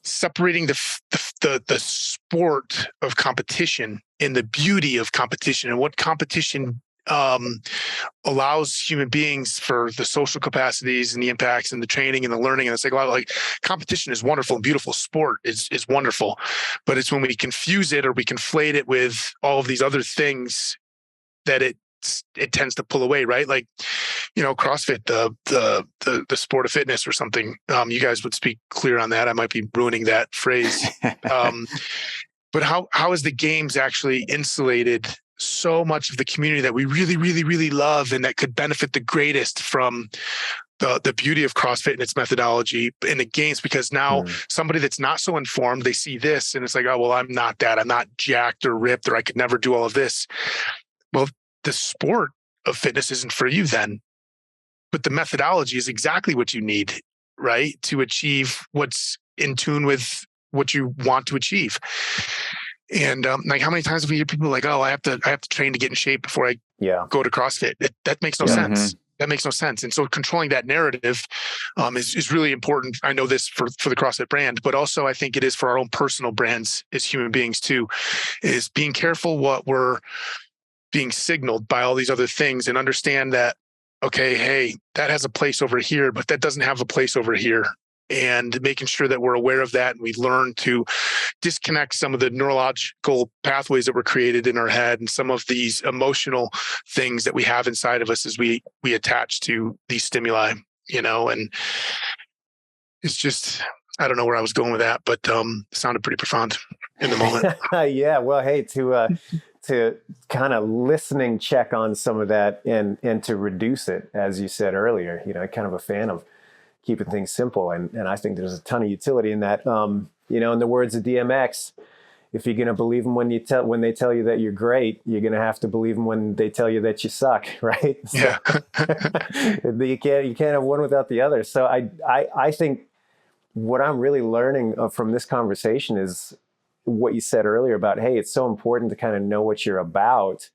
separating the sport of competition and the beauty of competition and what competition allows human beings for the social capacities and the impacts and the training and the learning. And it's like competition is wonderful and beautiful. Sport is wonderful, but it's when we confuse it or we conflate it with all of these other things that it tends to pull away, right? Like, CrossFit, the sport of fitness or something. You guys would speak clear on that. I might be ruining that phrase. But how is the games actually insulated so much of the community that we really, really, really love and that could benefit the greatest from the beauty of CrossFit and its methodology in the games? Because now somebody that's not so informed, they see this and it's like, oh, well, I'm not that. I'm not jacked or ripped, or I could never do all of this. Well, the sport of fitness isn't for you then, but the methodology is exactly what you need, right? To achieve what's in tune with what you want to achieve. And like, how many times have we hear people like, oh, I have to train to get in shape before I go to CrossFit? That makes no sense. That makes no sense. And so controlling that narrative is really important. I know this for the CrossFit brand, but also I think it is for our own personal brands as human beings too, is being careful what we're being signaled by all these other things, and understand that, okay, hey, that has a place over here, but that doesn't have a place over here. And making sure that we're aware of that, and we learn to disconnect some of the neurological pathways that were created in our head and some of these emotional things that we have inside of us as we attach to these stimuli, and it's just, I don't know where I was going with that, but it sounded pretty profound in the moment. Yeah. Well, hey, to kind of listening check on some of that and to reduce it, as you said earlier, kind of a fan of keeping things simple. And I think there's a ton of utility in that. In the words of DMX, if you're going to believe them when they tell you that you're great, you're going to have to believe them when they tell you that you suck. Right. Yeah. you can't have one without the other. So I think what I'm really learning from this conversation is what you said earlier about, hey, it's so important to kind of know what you're about.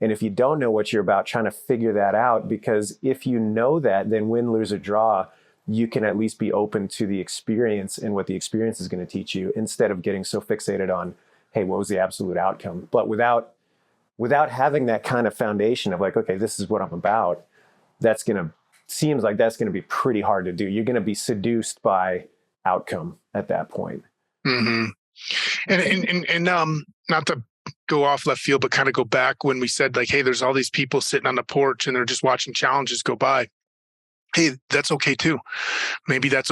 And if you don't know what you're about, trying to figure that out, because if you know that, then win, lose, or draw, you can at least be open to the experience and what the experience is going to teach you, instead of getting so fixated on, hey, what was the absolute outcome? But without having that kind of foundation of like, okay, this is what I'm about, seems like that's going to be pretty hard to do. You're going to be seduced by outcome at that point. Mm-hmm. And not to go off left field, but kind of go back when we said like, hey, there's all these people sitting on the porch and they're just watching challenges go by. Hey, that's okay too. Maybe that's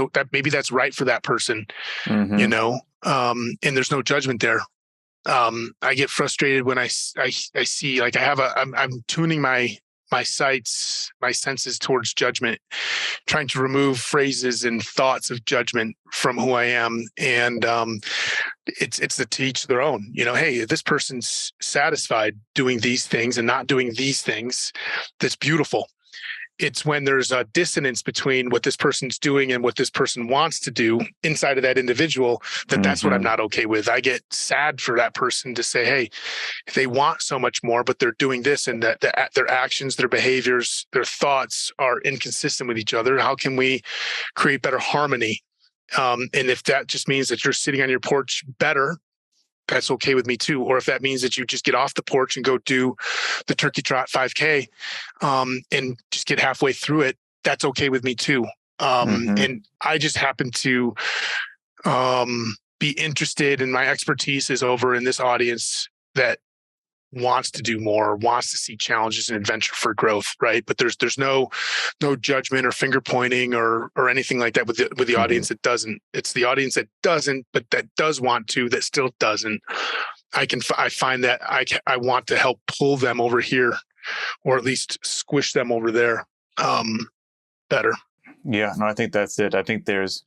right for that person, you know, and there's no judgment there. I get frustrated when I see, like, I'm tuning my senses towards judgment, trying to remove phrases and thoughts of judgment from who I am. And it's to teach their own, you know, hey, if this person's satisfied doing these things and not doing these things, that's beautiful. It's when there's a dissonance between what this person's doing and what this person wants to do inside of that individual, that's what I'm not okay with. I get sad for that person to say, hey, they want so much more, but they're doing this, and that their actions, their behaviors, their thoughts are inconsistent with each other. How can we create better harmony? And if that just means that you're sitting on your porch better, that's okay with me too. Or if that means that you just get off the porch and go do the turkey trot 5K and just get halfway through it, that's okay with me too. And I just happen to be interested, in my expertise is over in this audience that wants to do more, wants to see challenges and adventure for growth, right? But there's no judgment or finger pointing or anything like that with the audience that doesn't. It's the audience that doesn't, but that does want to, that still doesn't. I find that I want to help pull them over here, or at least squish them over there better. Yeah, no, I think that's it. I think there's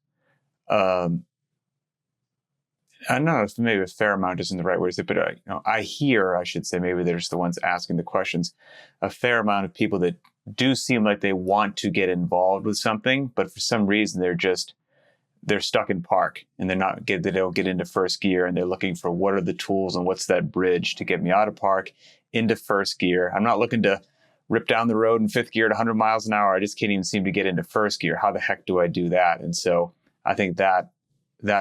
I don't know if maybe a fair amount isn't the right word to say, but I should say, maybe they're just the ones asking the questions, a fair amount of people that do seem like they want to get involved with something, but for some reason they're stuck in park and they don't get into first gear, and they're looking for what are the tools and what's that bridge to get me out of park into first gear. I'm not looking to rip down the road in fifth gear at 100 miles an hour. I just can't even seem to get into first gear. How the heck do I do that? And so I think that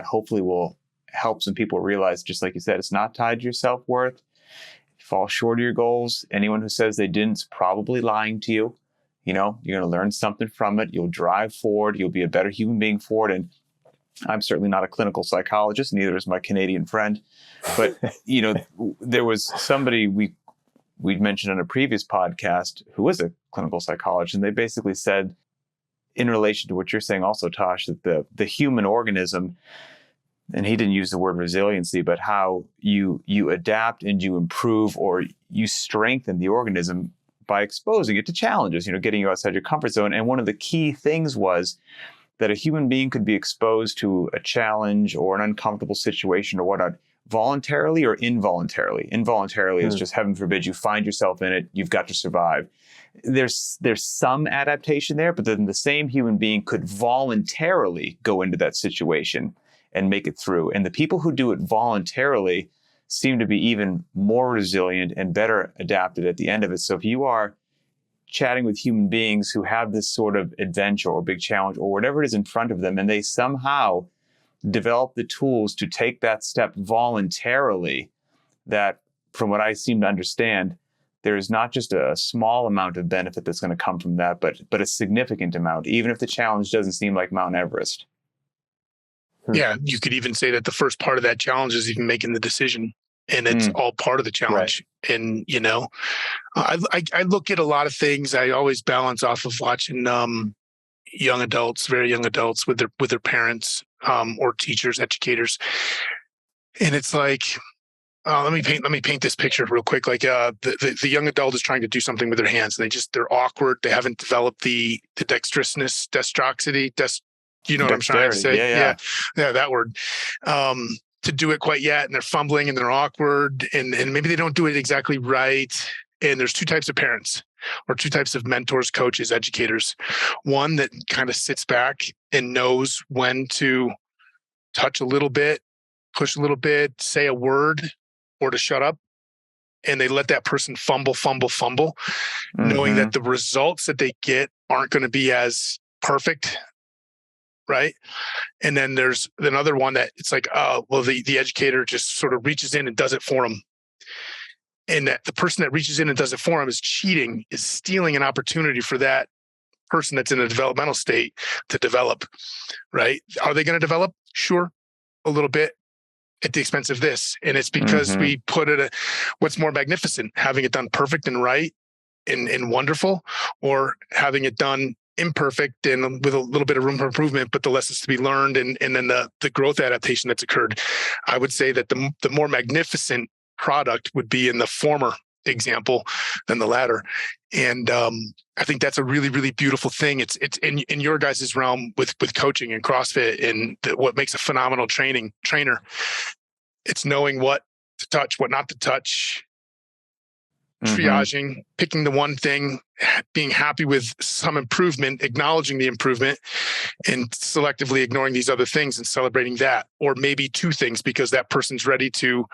hopefully will help some people realize, just like you said, it's not tied to your self-worth. If you fall short of your goals, anyone who says they didn't is probably lying to you. You know, you're going to learn something from it. You'll drive forward. You'll be a better human being for it. And I'm certainly not a clinical psychologist, neither is my Canadian friend. But, you know, there was somebody we'd mentioned on a previous podcast who was a clinical psychologist, and they basically said, in relation to what you're saying also, Tosh, that the human organism, and he didn't use the word resiliency, but how you adapt and you improve or you strengthen the organism by exposing it to challenges, you know, getting you outside your comfort zone. And one of the key things was that a human being could be exposed to a challenge or an uncomfortable situation or whatnot, voluntarily or involuntarily. Involuntarily is just, heaven forbid, you find yourself in it, you've got to survive. There's some adaptation there, but then the same human being could voluntarily go into that situation and make it through. And the people who do it voluntarily seem to be even more resilient and better adapted at the end of it. So if you are chatting with human beings who have this sort of adventure or big challenge or whatever it is in front of them, and they somehow develop the tools to take that step voluntarily, that, from what I seem to understand, there is not just a small amount of benefit that's going to come from that, but a significant amount, even if the challenge doesn't seem like Mount Everest. Yeah, you could even say that the first part of that challenge is even making the decision, and it's all part of the challenge. Right. And, you know, I look at a lot of things. I always balance off of watching young adults, very young adults with their parents or teachers, educators. And it's like, let me paint this picture real quick. Like the young adult is trying to do something with their hands, and they're awkward. They haven't developed the dexterousity. You know what I'm trying to say? Yeah, that word. To do it quite yet, and they're fumbling and they're awkward, and maybe they don't do it exactly right. And there's two types of parents, or two types of mentors, coaches, educators. One that kind of sits back and knows when to touch a little bit, push a little bit, say a word, or to shut up. And they let that person fumble, knowing that the results that they get aren't going to be as perfect right? And then there's another one that it's like, well, the educator just sort of reaches in and does it for them. And that the person that reaches in and does it for them is cheating, is stealing an opportunity for that person that's in a developmental state to develop, right? Are they going to develop? Sure, a little bit at the expense of this. And it's because we put it, what's more magnificent, having it done perfect and right and wonderful, or having it done imperfect and with a little bit of room for improvement, but the lessons to be learned and then the growth adaptation that's occurred. I would say that the more magnificent product would be in the former example than the latter. And I think that's a really, really beautiful thing. It's in your guys' realm with coaching and CrossFit and what makes a phenomenal trainer. It's knowing what to touch, what not to touch, triaging, picking the one thing, being happy with some improvement, acknowledging the improvement, and selectively ignoring these other things and celebrating that, or maybe two things because that person's ready to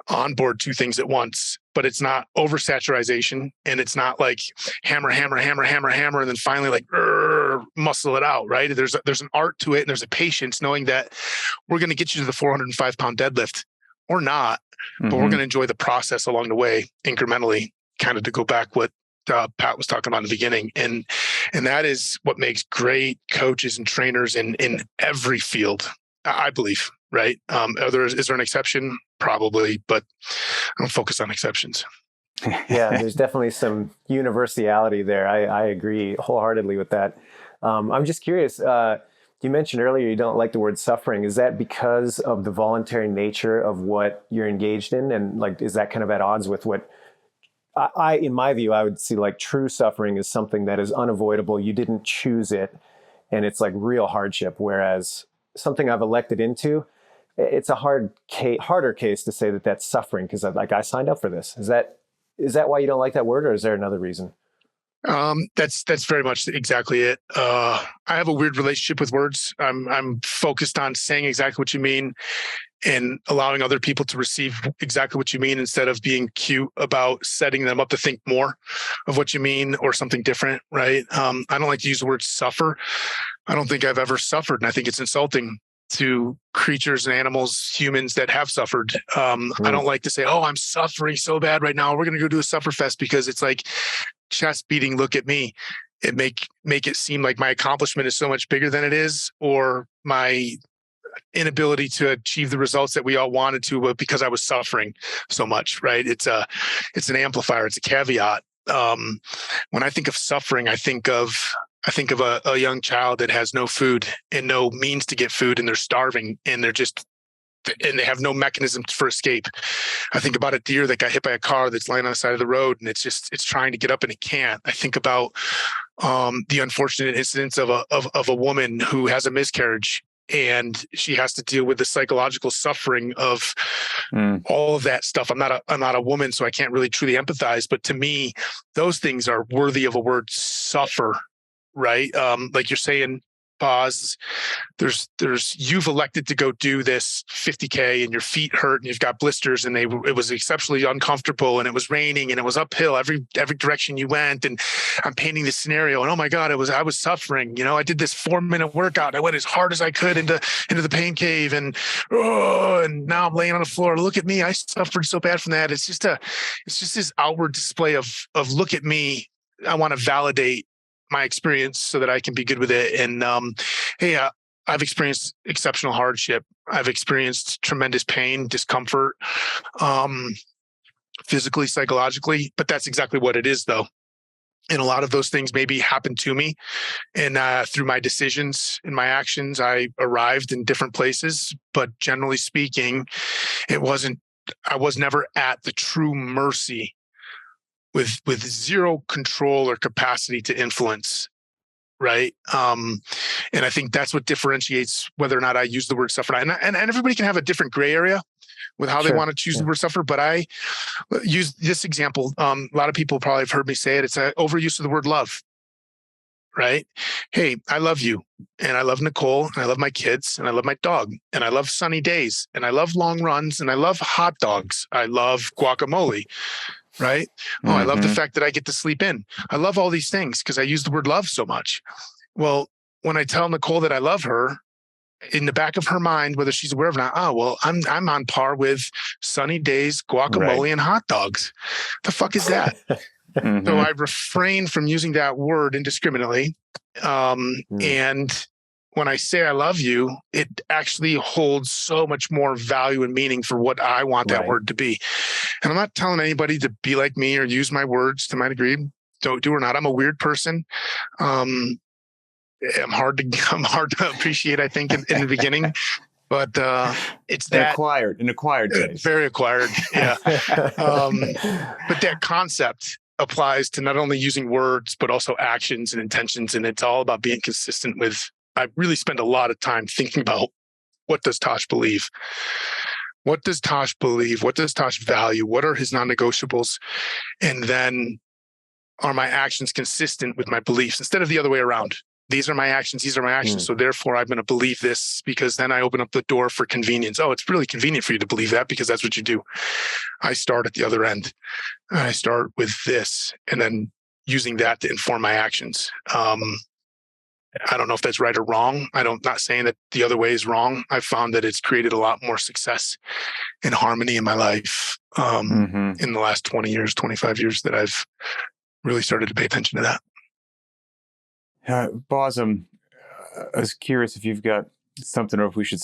onboard two things at once. But it's not oversaturation, and it's not like hammer, and then finally like muscle it out, right? There's an art to it, and there's a patience knowing that we're going to get you to the 405-pound deadlift or not, but we're going to enjoy the process along the way incrementally, kind of to go back what Pat was talking about in the beginning. And that is what makes great coaches and trainers in every field, I believe, right? Is there an exception? Probably, but I don't focus on exceptions. Yeah, there's definitely some universality there. I agree wholeheartedly with that. I'm just curious, you mentioned earlier you don't like the word suffering. Is that because of the voluntary nature of what you're engaged in? And like, is that kind of at odds with what in my view, I would see like true suffering is something that is unavoidable. You didn't choose it, and it's like real hardship. Whereas something I've elected into, it's a harder case to say that that's suffering because I signed up for this. Is that why you don't like that word, or is there another reason? That's very much exactly it. I have a weird relationship with words. I'm focused on saying exactly what you mean and allowing other people to receive exactly what you mean instead of being cute about setting them up to think more of what you mean or something different, right? I don't like to use the word suffer. I don't think I've ever suffered, and I think it's insulting to creatures and animals, humans that have suffered. I don't like to say, oh, I'm suffering so bad right now. We're going to go do a suffer fest, because it's like chest beating, look at me. It make it seem like my accomplishment is so much bigger than it is, or my inability to achieve the results that we all wanted to, but because I was suffering so much, right? It's an amplifier. It's a caveat. When I think of suffering, I think of a young child that has no food and no means to get food, and they're starving, and they have no mechanism for escape. I think about a deer that got hit by a car that's lying on the side of the road, and it's trying to get up and it can't. I think about the unfortunate incidents of a woman who has a miscarriage, and she has to deal with the psychological suffering of all of that stuff. I'm not a woman, so I can't really truly empathize. But to me, those things are worthy of a word, suffer. Right? Like you're saying, pause. You've elected to go do this 50K, and your feet hurt, and you've got blisters, and it was exceptionally uncomfortable, and it was raining, and it was uphill every direction you went. And I'm painting this scenario, and oh my God, I was suffering. I did this 4-minute workout. I went as hard as I could into the pain cave, and now I'm laying on the floor. Look at me. I suffered so bad from that. It's just this outward display of look at me. I want to validate my experience so that I can be good with it. And hey, I've experienced exceptional hardship. I've experienced tremendous pain, discomfort, physically, psychologically, but that's exactly what it is, though. And a lot of those things maybe happened to me, and through my decisions and my actions, I arrived in different places. But generally speaking, I was never at the true mercy with zero control or capacity to influence, right? And I think that's what differentiates whether or not I use the word suffer. And everybody can have a different gray area with how they want to choose the word suffer. But I use this example. A lot of people probably have heard me say it. It's an overuse of the word love, right? Hey, I love you, and I love Nicole, and I love my kids, and I love my dog, and I love sunny days, and I love long runs, and I love hot dogs. I love guacamole. Right? Oh, I love the fact that I get to sleep in. I love all these things because I use the word love so much. Well, when I tell Nicole that I love her, in the back of her mind, whether she's aware of it or not, oh, well, I'm on par with sunny days, guacamole, and hot dogs. The fuck is that? So I refrain from using that word indiscriminately. And when I say I love you, it actually holds so much more value and meaning for what I want that word to be. And I'm not telling anybody to be like me or use my words to my degree. Don't do or not. I'm a weird person. I'm hard to appreciate, I think, in the beginning, but it's that an acquired taste. Very acquired. Yeah. But that concept applies to not only using words, but also actions and intentions. And it's all about being consistent with, I really spend a lot of time thinking about, what does Tosh believe? What does Tosh believe? What does Tosh value? What are his non-negotiables? And then are my actions consistent with my beliefs instead of the other way around? These are my actions. These are my actions. So therefore, I'm going to believe this, because then I open up the door for convenience. Oh, it's really convenient for you to believe that because that's what you do. I start at the other end. I start with this and then using that to inform my actions. I don't know if that's right or wrong. Not saying that the other way is wrong. I've found that it's created a lot more success and harmony in my life in the last 20 years, 25 years that I've really started to pay attention to that. Boz, I was curious if you've got something, or if we should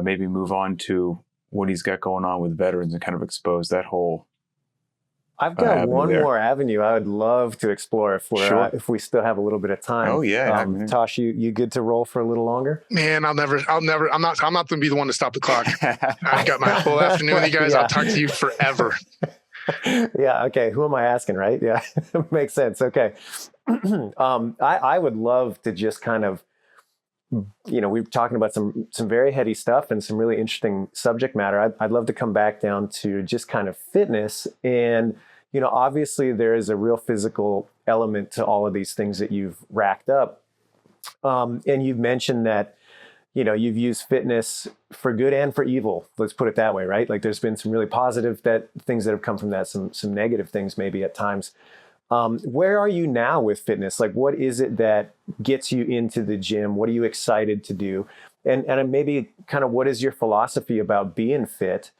maybe move on to what he's got going on with veterans and kind of expose that whole. I've got one more avenue I would love to explore if we still have a little bit of time. Oh yeah, Tosh, you good to roll for a little longer? Man, I'm not going to be the one to stop the clock. I've got my whole afternoon with you guys. I'll talk to you forever. Yeah. Okay. Who am I asking? Right. Yeah. Makes sense. Okay. I would love to just kind of, we're talking about some very heady stuff and some really interesting subject matter. I'd love to come back down to just kind of fitness. And, obviously there is a real physical element to all of these things that you've racked up. And you've mentioned that, you've used fitness for good and for evil. Let's put it that way, right? Like there's been some really positive things that have come from that, some negative things maybe at times. Where are you now with fitness? Like, what is it that gets you into the gym? What are you excited to do? And maybe kind of what is your philosophy about being fit?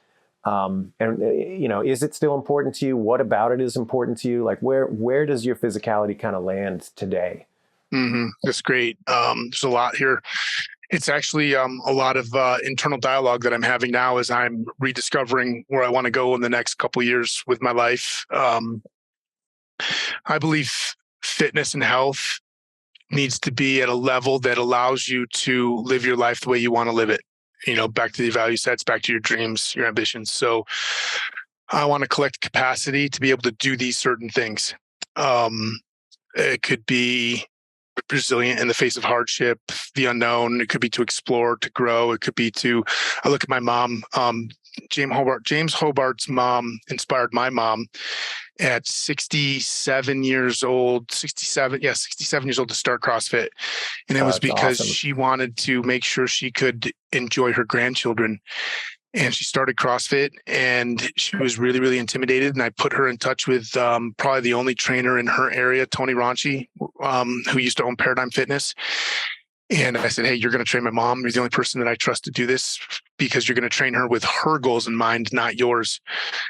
Is it still important to you? What about it is important to you? Like, where does your physicality kind of land today? That's great. There's a lot here. It's actually a lot of internal dialogue that I'm having now as I'm rediscovering where I want to go in the next couple of years with my life. I believe fitness and health needs to be at a level that allows you to live your life the way you want to live it. Back to the value sets, back to your dreams, your ambitions. So I want to collect capacity to be able to do these certain things. It could be resilient in the face of hardship, the unknown. It could be to explore, to grow. It could be I look at my mom, James Hobart's mom inspired my mom at 67 years old to start CrossFit. And it was because she wanted to make sure she could enjoy her grandchildren. And she started CrossFit and she was really, really intimidated. And I put her in touch with probably the only trainer in her area, Tony Ronchi, who used to own Paradigm Fitness. And I said, hey, you're going to train my mom. You're the only person that I trust to do this because you're going to train her with her goals in mind, not yours.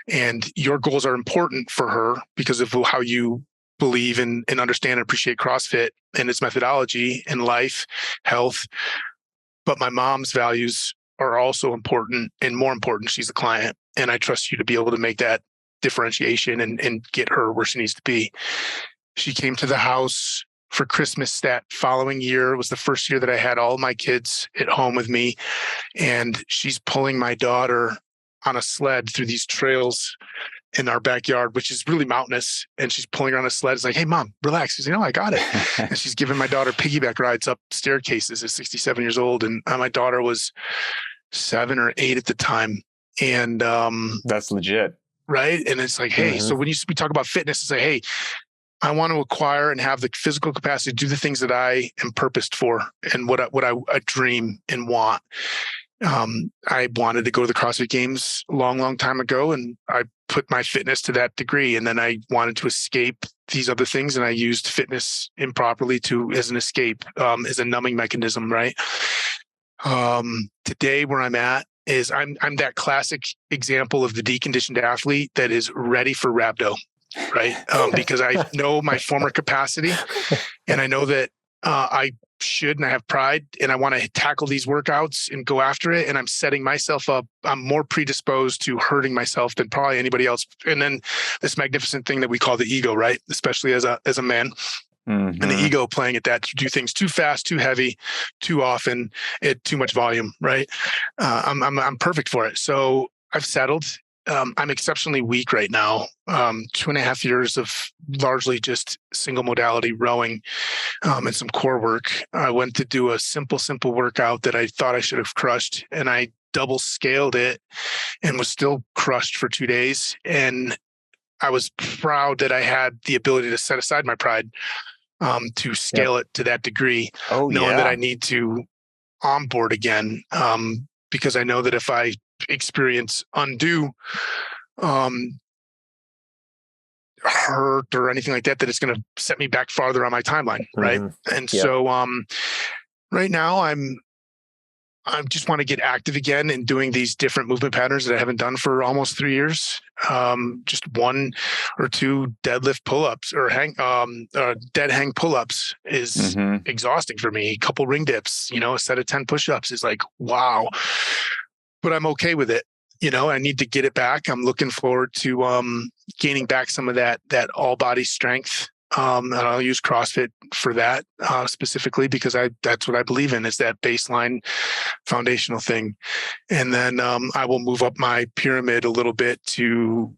And your goals are important for her because of how you believe and understand and appreciate CrossFit and its methodology in life, health. But my mom's values are also important, and more important, she's a client. And I trust you to be able to make that differentiation and get her where she needs to be. She came to the house for Christmas that following year. It was the first year that I had all my kids at home with me. And she's pulling my daughter on a sled through these trails in our backyard, which is really mountainous. And she's pulling her on a sled. It's like, hey, Mom, relax. She's like, no, I got it. And she's giving my daughter piggyback rides up staircases at 67 years old. And my daughter was 7 or 8 at the time. And that's legit. Right. And it's like, hey, so when we talk about fitness, it's like, hey, I want to acquire and have the physical capacity to do the things that I am purposed for and what I dream and want. I wanted to go to the CrossFit Games a long time ago, and I put my fitness to that degree. And then I wanted to escape these other things, and I used fitness improperly as an escape, as a numbing mechanism, right? Today, where I'm at is I'm that classic example of the deconditioned athlete that is ready for rhabdo, right? Because I know my former capacity, and I know that I should, and I have pride, and I want to tackle these workouts and go after it. And I'm setting myself up. I'm more predisposed to hurting myself than probably anybody else. And then this magnificent thing that we call the ego, right? Especially as a man. And the ego playing at that to do things too fast, too heavy, too often, at too much volume, right? I'm perfect for it. So I've settled. I'm exceptionally weak right now. 2.5 years of largely just single modality rowing, and some core work. I went to do a simple workout that I thought I should have crushed, and I double scaled it and was still crushed for 2 days. And I was proud that I had the ability to set aside my pride, to scale it to that degree, knowing that I need to onboard again, because I know that if I experience undue hurt or anything like that, that it's going to set me back farther on my timeline, right? And so right now I just want to get active again in doing these different movement patterns that I haven't done for almost 3 years. Just 1 or 2 deadlift pull-ups or dead hang pull-ups is exhausting for me. A couple ring dips, a set of 10 push-ups is like, wow, but I'm okay with it. I need to get it back. I'm looking forward to gaining back some of that all body strength. And I'll use CrossFit for that specifically, because that's what I believe in, is that baseline foundational thing. And then I will move up my pyramid a little bit to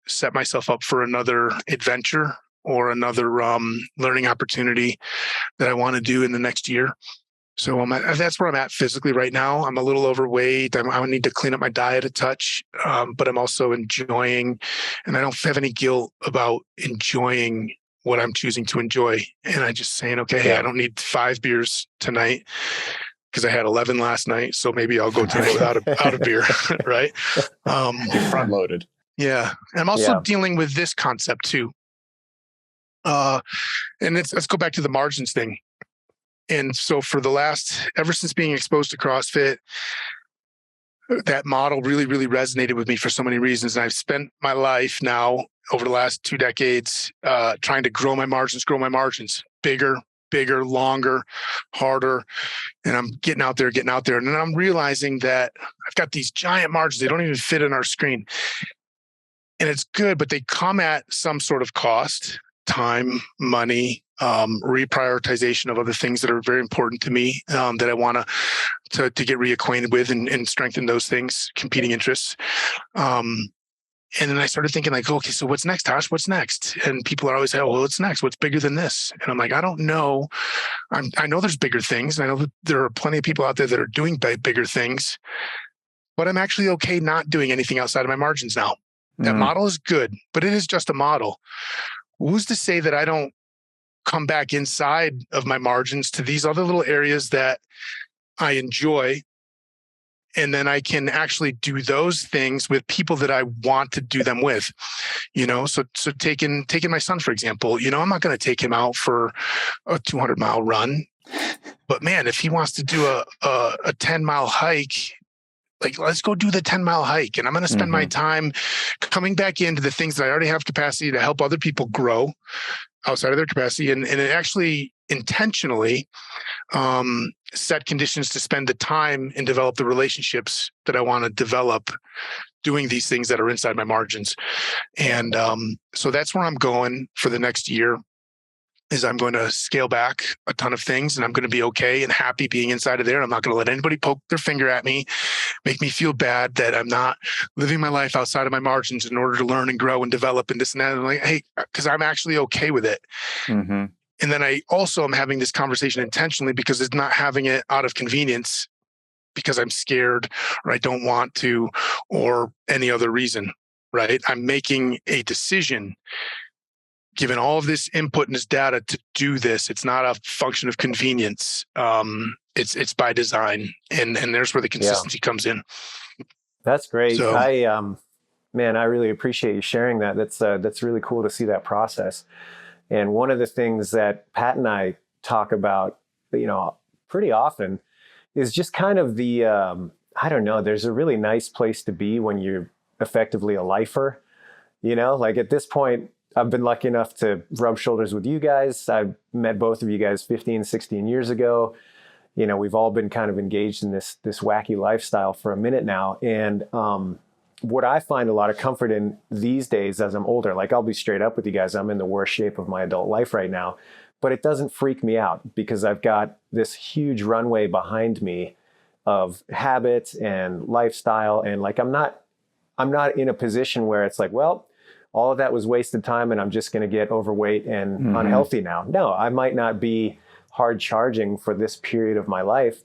set myself up for another adventure or another learning opportunity that I want to do in the next year. So that's where I'm at physically right now. I'm a little overweight. I need to clean up my diet a touch, but I'm also enjoying, and I don't have any guilt about enjoying what I'm choosing to enjoy. And I just saying, okay, hey, I don't need 5 beers tonight because I had 11 last night. So maybe I'll go tonight without a beer, right? You're front loaded. Yeah. And I'm also dealing with this concept too. And let's go back to the margins thing. And so ever since being exposed to CrossFit, that model really, really resonated with me for so many reasons. And I've spent my life now over the last 2 decades trying to grow my margins bigger, longer, harder. And I'm getting out there. And then I'm realizing that I've got these giant margins. They don't even fit in our screen. And it's good, but they come at some sort of cost, time, money, reprioritization of other things that are very important to me, that I want to get reacquainted with and strengthen those things, competing interests. And then I started thinking like, okay, so what's next, Tosh? What's next? And people are always saying, well, what's next? What's bigger than this? And I'm like, I don't know. I know there's bigger things. And I know that there are plenty of people out there that are doing bigger things, but I'm actually okay not doing anything outside of my margins now. That model is good, but it is just a model. Who's to say that I don't come back inside of my margins to these other little areas that I enjoy, and then I can actually do those things with people that I want to do them with, so taking my son, for example, I'm not going to take him out for a 200-mile run, but man, if he wants to do a 10-mile hike, like, let's go do the 10-mile hike. And I'm going to spend my time coming back into the things that I already have capacity to help other people grow outside of their capacity, and it actually intentionally set conditions to spend the time and develop the relationships that I want to develop doing these things that are inside my margins. And so that's where I'm going for the next year, is I'm going to scale back a ton of things, and I'm going to be okay and happy being inside of there. I'm not going to let anybody poke their finger at me, make me feel bad that I'm not living my life outside of my margins in order to learn and grow and develop and this and that. And I'm like, hey, because I'm actually okay with it. And then I also am having this conversation intentionally, because it's not having it out of convenience because I'm scared or I don't want to or any other reason, right? I'm making a decision given all of this input and this data to do this. It's not a function of convenience. It's by design, and there's where the consistency comes in. That's great. So, Man, I really appreciate you sharing that. That's really cool to see that process. And one of the things that Pat and I talk about, pretty often is just kind of the, I don't know, there's a really nice place to be when you're effectively a lifer. Like at this point, I've been lucky enough to rub shoulders with you guys. I met both of you guys 15, 16 years ago. We've all been kind of engaged in this wacky lifestyle for a minute now. And what I find a lot of comfort in these days as I'm older, like I'll be straight up with you guys, I'm in the worst shape of my adult life right now, but it doesn't freak me out because I've got this huge runway behind me of habits and lifestyle. And like, I'm not in a position where it's like, well, all of that was wasted time and I'm just going to get overweight and unhealthy now. No, I might not be hard charging for this period of my life,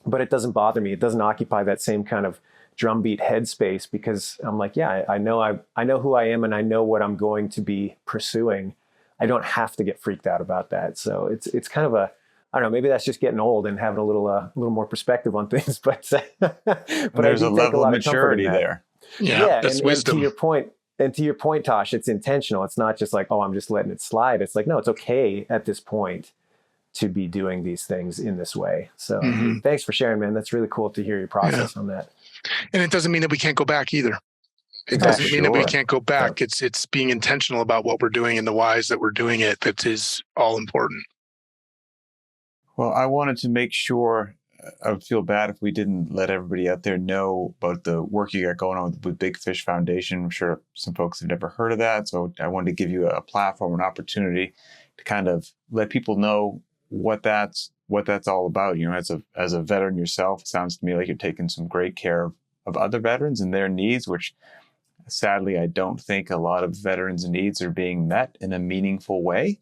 but it doesn't bother me. It doesn't occupy that same kind of drumbeat headspace because I'm like, yeah, I know who I am and I know what I'm going to be pursuing. I don't have to get freaked out about that. So it's kind of a, I don't know, maybe that's just getting old and having a little more perspective on things, but there's a level of maturity there. Yeah, that's and wisdom. And to your point, Tosh, it's intentional. It's not just like, oh, I'm just letting it slide. It's like, no, it's okay at this point to be doing these things in this way. So thanks for sharing, man. That's really cool to hear your process on that. And it doesn't mean that we can't go back either. It doesn't mean that we can't go back. It's being intentional about what we're doing and the whys that we're doing it that is all important. Well, I wanted to make sure, I would feel bad if we didn't let everybody out there know about the work you got going on with Big Fish Foundation. I'm sure some folks have never heard of that. So I wanted to give you a platform, an opportunity to kind of let people know what that's all about. As a veteran yourself, it sounds to me like you're taking some great care of other veterans and their needs, which sadly, I don't think a lot of veterans' needs are being met in a meaningful way.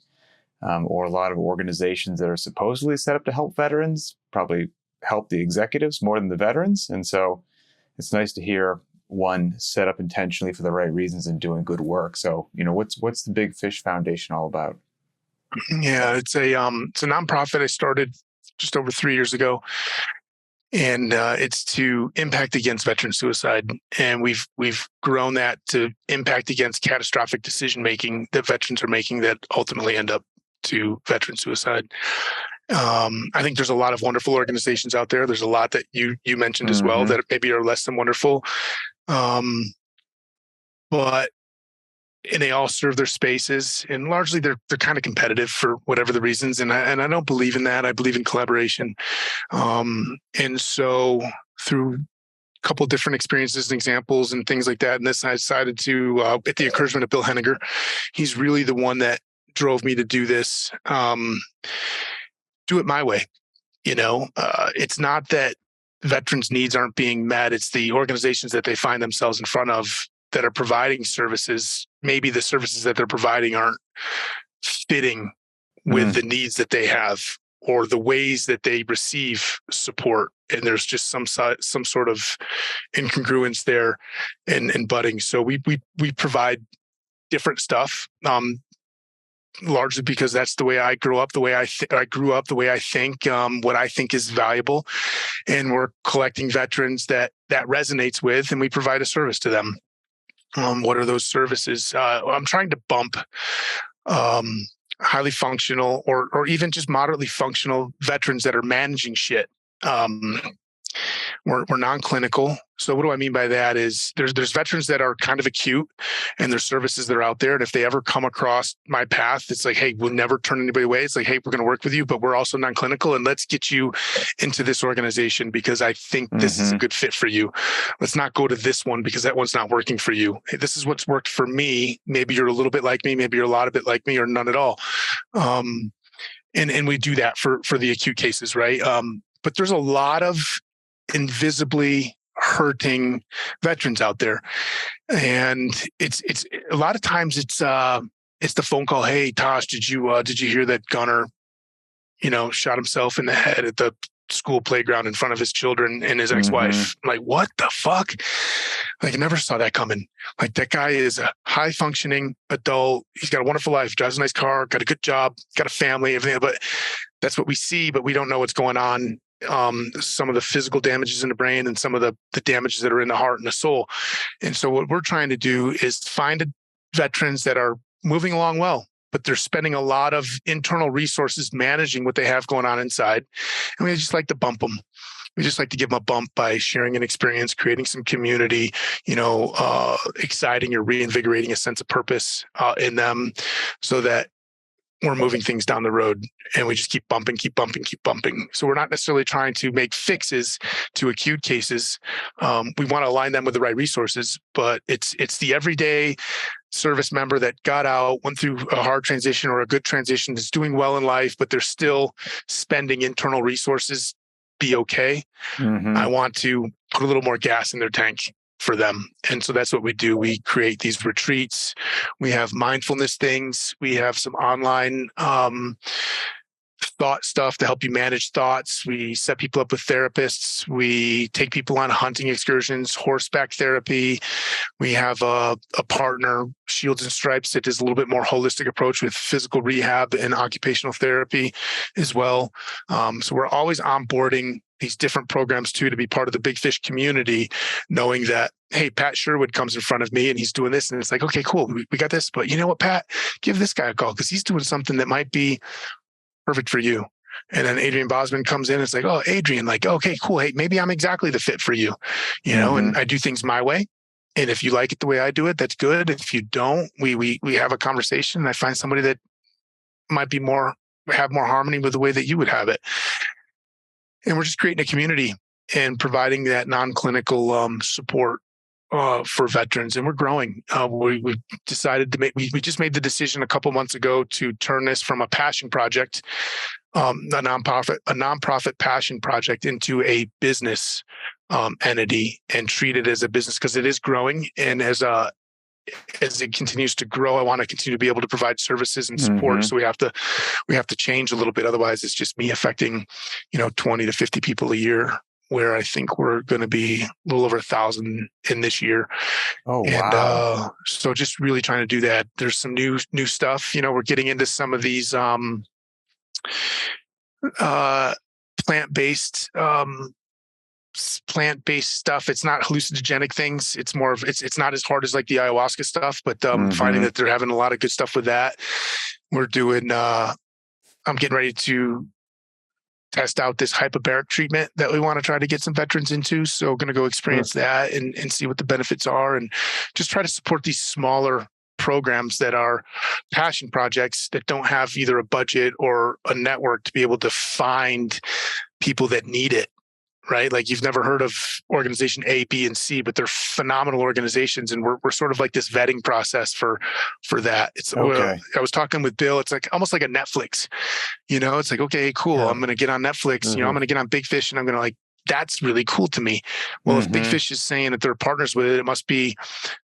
Or a lot of organizations that are supposedly set up to help veterans probably help the executives more than the veterans. And so it's nice to hear one set up intentionally for the right reasons and doing good work. So, what's the Big Fish Foundation all about? Yeah, it's a nonprofit I started just over 3 years ago. And it's to impact against veteran suicide. And we've grown that to impact against catastrophic decision-making that veterans are making that ultimately end up to veteran suicide. I think there's a lot of wonderful organizations out there. There's a lot that you mentioned as well that maybe are less than wonderful. But they all serve their spaces, and largely they're kind of competitive for whatever the reasons. And I don't believe in that. I believe in collaboration. And so through a couple of different experiences and examples and things like that, and this I decided to, at the encouragement of Bill Henniger, he's really the one that drove me to do this. Do it my way. It's not that veterans' needs aren't being met. It's the organizations that they find themselves in front of that are providing services. Maybe the services that they're providing aren't fitting with the needs that they have or the ways that they receive support. And there's just some sort of incongruence there and budding. So we provide different stuff. Largely because that's the way I grew up, the way I grew up, the way I think, what I think is valuable. And we're collecting veterans that resonates with, and we provide a service to them. What are those services? I'm trying to bump highly functional or even just moderately functional veterans that are managing shit. We're non-clinical. So what do I mean by that is there's veterans that are kind of acute and there's services that are out there. And if they ever come across my path, it's like, hey, we'll never turn anybody away. It's like, hey, we're going to work with you, but we're also non-clinical and let's get you into this organization because I think this is a good fit for you. Let's not go to this one because that one's not working for you. Hey, this is what's worked for me. Maybe you're a little bit like me. Maybe you're a lot of bit like me or none at all. And we do that for the acute cases, right? But there's a lot of invisibly hurting veterans out there, and it's a lot of times it's the phone call. Hey, Tosh, did you hear that Gunner, shot himself in the head at the school playground in front of his children and his ex-wife. I'm like, what the fuck? Like, I never saw that coming. Like, that guy is a high functioning adult. He's got a wonderful life, drives a nice car, got a good job, got a family, everything. But that's what we see, but we don't know what's going on. Some of the physical damages in the brain and some of the damages that are in the heart and the soul. And so what we're trying to do is find veterans that are moving along well, but they're spending a lot of internal resources managing what they have going on inside. And we just like to bump them. We just like to give them a bump by sharing an experience, creating some community, exciting or reinvigorating a sense of purpose in them, so that we're moving things down the road, and we just keep bumping. So we're not necessarily trying to make fixes to acute cases. We want to align them with the right resources, but it's the everyday service member that got out, went through a hard transition or a good transition, is doing well in life, but they're still spending internal resources. Be okay. I want to put a little more gas in their tank for them. And so that's what we do. We create these retreats. We have mindfulness things. We have some online thought stuff to help you manage thoughts. We set people up with therapists. We take people on hunting excursions, horseback therapy. We have a partner, Shields and Stripes, that does a little bit more holistic approach with physical rehab and occupational therapy as well. So we're always onboarding these different programs too, to be part of the Big Fish community, knowing that, hey, Pat Sherwood comes in front of me and he's doing this. And it's like, okay, cool. We got this. But you know what, Pat, give this guy a call because he's doing something that might be perfect for you. And then Adrian Bosman comes in and it's like, oh, Adrian, like, okay, cool. Hey, maybe I'm exactly the fit for you, and I do things my way. And if you like it the way I do it, that's good. If you don't, we have a conversation and I find somebody that might have more harmony with the way that you would have it. And we're just creating a community and providing that non-clinical support for veterans, and we're growing. We decided to we just made the decision a couple months ago to turn this from a passion project, a nonprofit passion project, into a business entity, and treat it as a business because it is growing. And as it continues to grow, I want to continue to be able to provide services and support. So we have to change a little bit. Otherwise, it's just me affecting 20 to 50 people a year, where I think we're going to be a little over 1,000 in this year. Oh, wow. And so just really trying to do that. There's some new stuff. We're getting into some of these plant-based stuff. It's not hallucinogenic things. It's more of, it's not as hard as like the ayahuasca stuff, but finding that they're having a lot of good stuff with that. We're doing, I'm getting ready to test out this hyperbaric treatment that we want to try to get some veterans into. So going to go experience that and see what the benefits are, and just try to support these smaller programs that are passion projects that don't have either a budget or a network to be able to find people that need it. Right? Like, you've never heard of organization A, B, and C, but they're phenomenal organizations. And we're sort of like this vetting process for that. It's okay. I was talking with Bill. It's like almost like a Netflix, it's like, okay, cool. Yeah. I'm going to get on Netflix, I'm going to get on Big Fish, and I'm going to that's really cool to me. Well, if Big Fish is saying that they're partners with it, it must be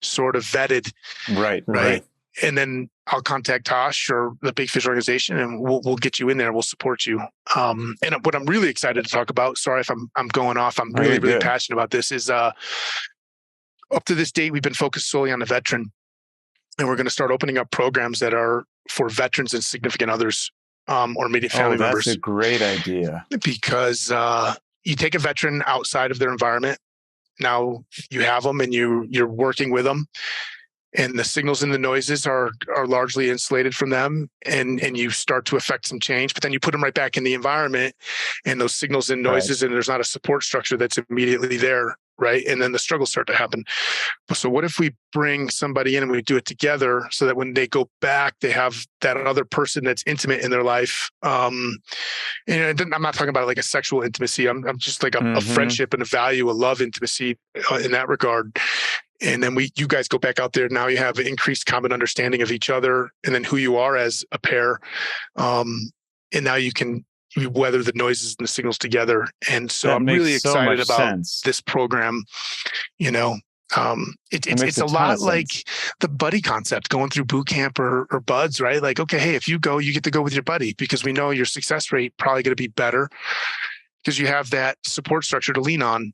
sort of vetted. Right. And then I'll contact Tosh or the Big Fish organization, and we'll get you in there. We'll support you. And what I'm really excited to talk about, sorry if I'm going off, I'm really passionate about this, is up to this date, we've been focused solely on the veteran. And we're going to start opening up programs that are for veterans and significant others or immediate family members. That's a great idea. Because you take a veteran outside of their environment. Now you have them and you're working with them. And the signals and the noises are largely insulated from them, and you start to affect some change. But then you put them right back in the environment, and those signals and noises, and there's not a support structure that's immediately there, right? And then the struggles start to happen. So what if we bring somebody in and we do it together, so that when they go back, they have that other person that's intimate in their life. And I'm not talking about like a sexual intimacy. I'm just like a friendship and a value, a love intimacy in that regard. And then you guys go back out there. Now you have an increased common understanding of each other, and then who you are as a pair. And now you weather the noises and the signals together. And so I'm really excited about this program. It's a lot like the buddy concept, going through boot camp or buds, right? Like, okay, hey, if you go, you get to go with your buddy, because we know your success rate probably going to be better because you have that support structure to lean on.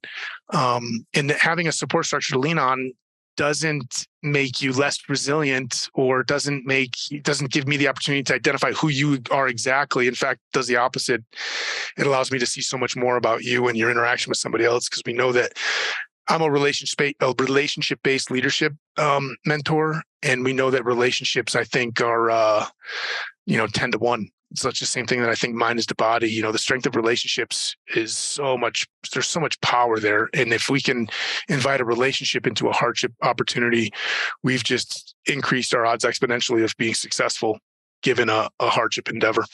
And having a support structure to lean on doesn't make you less resilient, or doesn't give me the opportunity to identify who you are exactly. In fact, does the opposite. It allows me to see so much more about you and your interaction with somebody else, because we know that I'm a relationship-based leadership mentor, and we know that relationships, I think, are 10 to 1. So it's the same thing that I think mind is to body. The strength of relationships is so much, there's so much power there. And if we can invite a relationship into a hardship opportunity, we've just increased our odds exponentially of being successful given a hardship endeavor.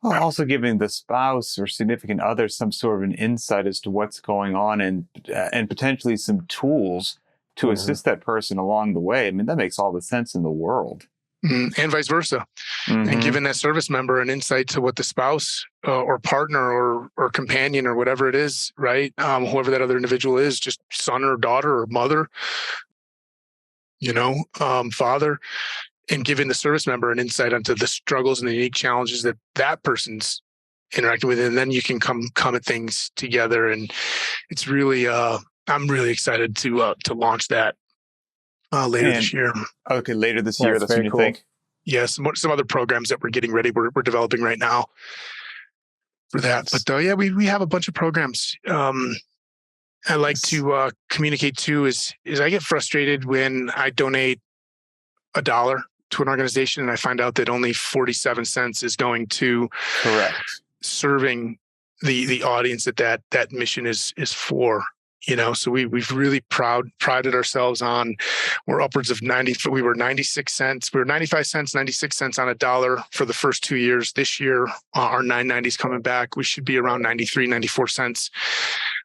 Well, also giving the spouse or significant other some sort of an insight as to what's going on, and potentially some tools to assist that person along the way. I mean, that makes all the sense in the world. And vice versa. And giving that service member an insight to what the spouse or partner or companion or whatever it is, right? Whoever that other individual is, just son or daughter or mother, father, and giving the service member an insight onto the struggles and the unique challenges that person's interacting with. And then you can come at things together. And it's really, I'm really excited to launch that later this year. Okay, later this year. That's when you think? Yeah, some other programs that we're getting ready. We're developing right now for that. But we have a bunch of programs. I like to communicate too. Is I get frustrated when I donate $1 to an organization and I find out that only 47 cents is going to serving the audience that mission is for. So we've really prided ourselves on, we're upwards of 90. We were 96 cents. We were 95 cents, 96 cents on $1 for the first 2 years. This year, our 990 is coming back. We should be around 93, 94 cents.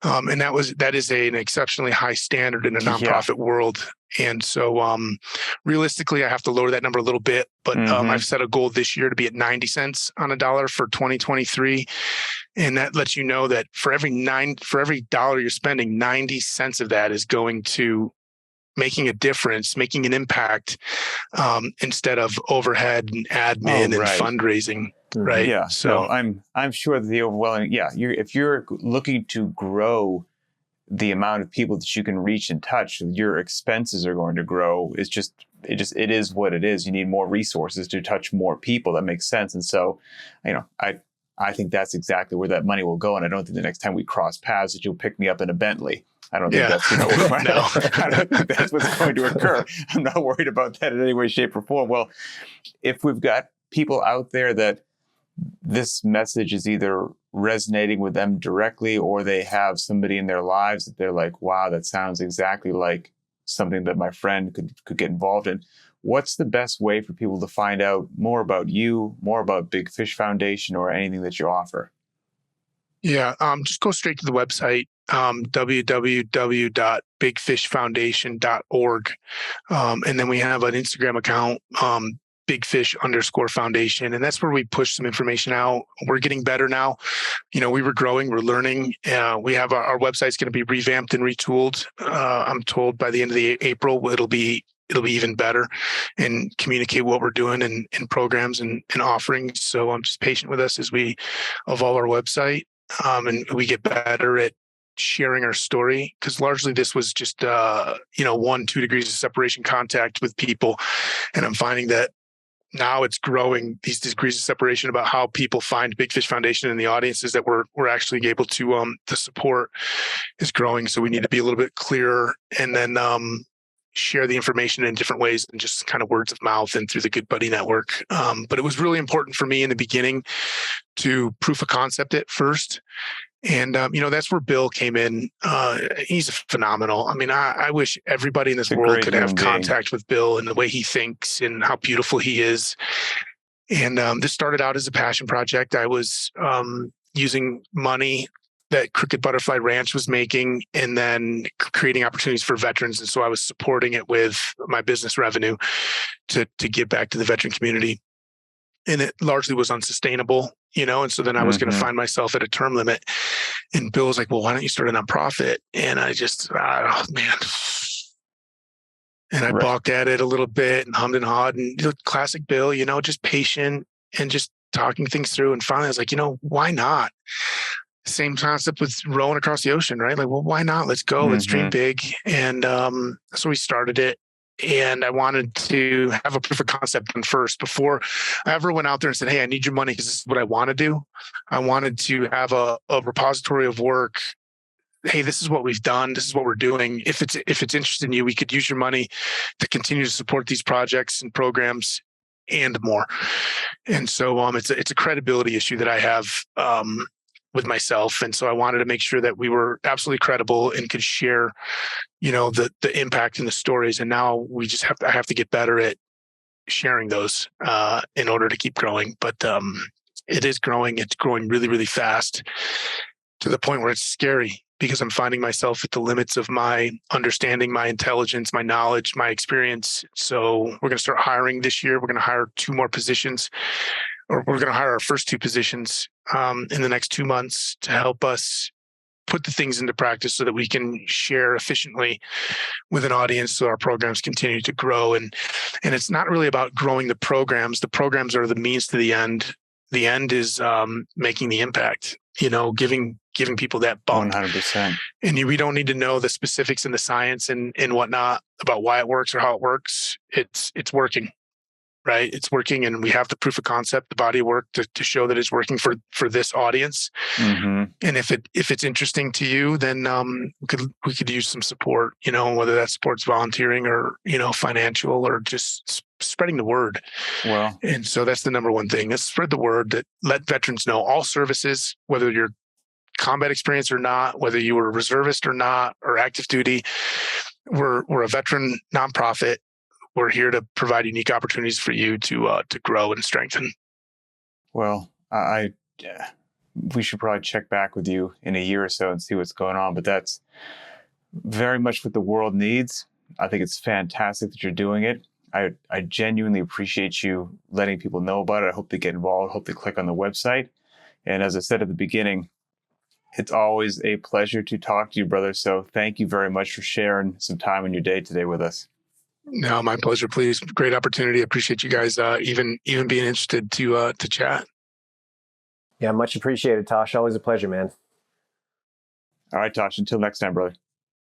And that is an exceptionally high standard in a nonprofit world. And so realistically, I have to lower that number a little bit, but I've set a goal this year to be at 90 cents on $1 for 2023. And that lets you know that for every $1 you're spending, 90 cents of that is going to making a difference, making an impact, instead of overhead and admin and fundraising. Right. Yeah. So I'm sure that the overwhelming, if you're looking to grow the amount of people that you can reach and touch, your expenses are going to grow. It is what it is. You need more resources to touch more people. That makes sense. And so, I think that's exactly where that money will go. And I don't think the next time we cross paths that you'll pick me up in a Bentley. I don't think that's I don't think that's what's going to occur. I'm not worried about that in any way, shape, or form. Well, if we've got people out there that this message is either resonating with them directly, or they have somebody in their lives that they're like, wow, that sounds exactly like something that my friend could get involved in. What's the best way for people to find out more about you, more about Big Fish Foundation, or anything that you offer? Yeah, just go straight to the website, www.bigfishfoundation.org. And then we have an Instagram account, bigfish_foundation. And that's where we push some information out. We're getting better now. We were growing, we're learning. We have our website's going to be revamped and retooled. I'm told by the end of April, it'll be even better and communicate what we're doing in programs and offerings. So I'm just patient with us as we evolve our website, and we get better at sharing our story, because largely this was just 1-2 degrees of separation contact with people. And I'm finding that now it's growing, these degrees of separation about how people find Big Fish Foundation and the audiences that we're actually able to support is growing. So we need to be a little bit clearer, and then share the information in different ways than just kind of words of mouth and through the Good Buddy Network. But it was really important for me in the beginning to proof of concept it first. And, that's where Bill came in. He's phenomenal. I mean, I wish everybody in this world could have contact with Bill and the way he thinks and how beautiful he is. And this started out as a passion project. I was using money that Crooked Butterfly Ranch was making, and then creating opportunities for veterans. And so I was supporting it with my business revenue to give back to the veteran community. And it largely was unsustainable, and so then I was going to find myself at a term limit. And Bill was like, well, why don't you start a nonprofit? And I just, oh man. And I balked at it a little bit and hummed and hawed, and classic Bill, just patient and just talking things through. And finally I was like, why not? Same concept with rowing across the ocean, right? Like, well, why not? Let's go. Let's dream big. And so we started it. And I wanted to have a proof of concept done first before I ever went out there and said, hey, I need your money because this is what I want to do. I wanted to have a repository of work. Hey, this is what we've done. This is what we're doing. If it's interested in you, we could use your money to continue to support these projects and programs and more. And so it's a credibility issue that I have with myself. And so I wanted to make sure that we were absolutely credible and could share, the impact and the stories. And now I have to get better at sharing those in order to keep growing. But it is growing. It's growing really, really fast to the point where it's scary because I'm finding myself at the limits of my understanding, my intelligence, my knowledge, my experience. So we're going to start hiring this year. We're going to hire 2 more positions, or we're going to hire our first 2 positions in the next 2 months to help us put the things into practice so that we can share efficiently with an audience so our programs continue to grow. And it's not really about growing the programs. The programs are the means to the end. The end is making the impact, giving people that bump. 100%. And we don't need to know the specifics and the science and whatnot about why it works or how it works. It's working, right? It's working. And we have the proof of concept, the body of work to show that it's working for this audience. And if it's interesting to you, then we could use some support, whether that support's volunteering or, financial or just spreading the word. Well, and so that's the number one thing. Let's spread the word, that let veterans know all services, whether you're combat experience or not, whether you were a reservist or not, or active duty, we're a veteran nonprofit. We're here to provide unique opportunities for you to grow and strengthen. Well, we should probably check back with you in a year or so and see what's going on. But that's very much what the world needs. I think it's fantastic that you're doing it. I genuinely appreciate you letting people know about it. I hope they get involved. I hope they click on the website. And as I said at the beginning, it's always a pleasure to talk to you, brother. So thank you very much for sharing some time in your day today with us. No, my pleasure. Please, great opportunity. I appreciate you guys even being interested to chat. Yeah, much appreciated, Tosh. Always a pleasure, man. All right, Tosh. Until next time, brother.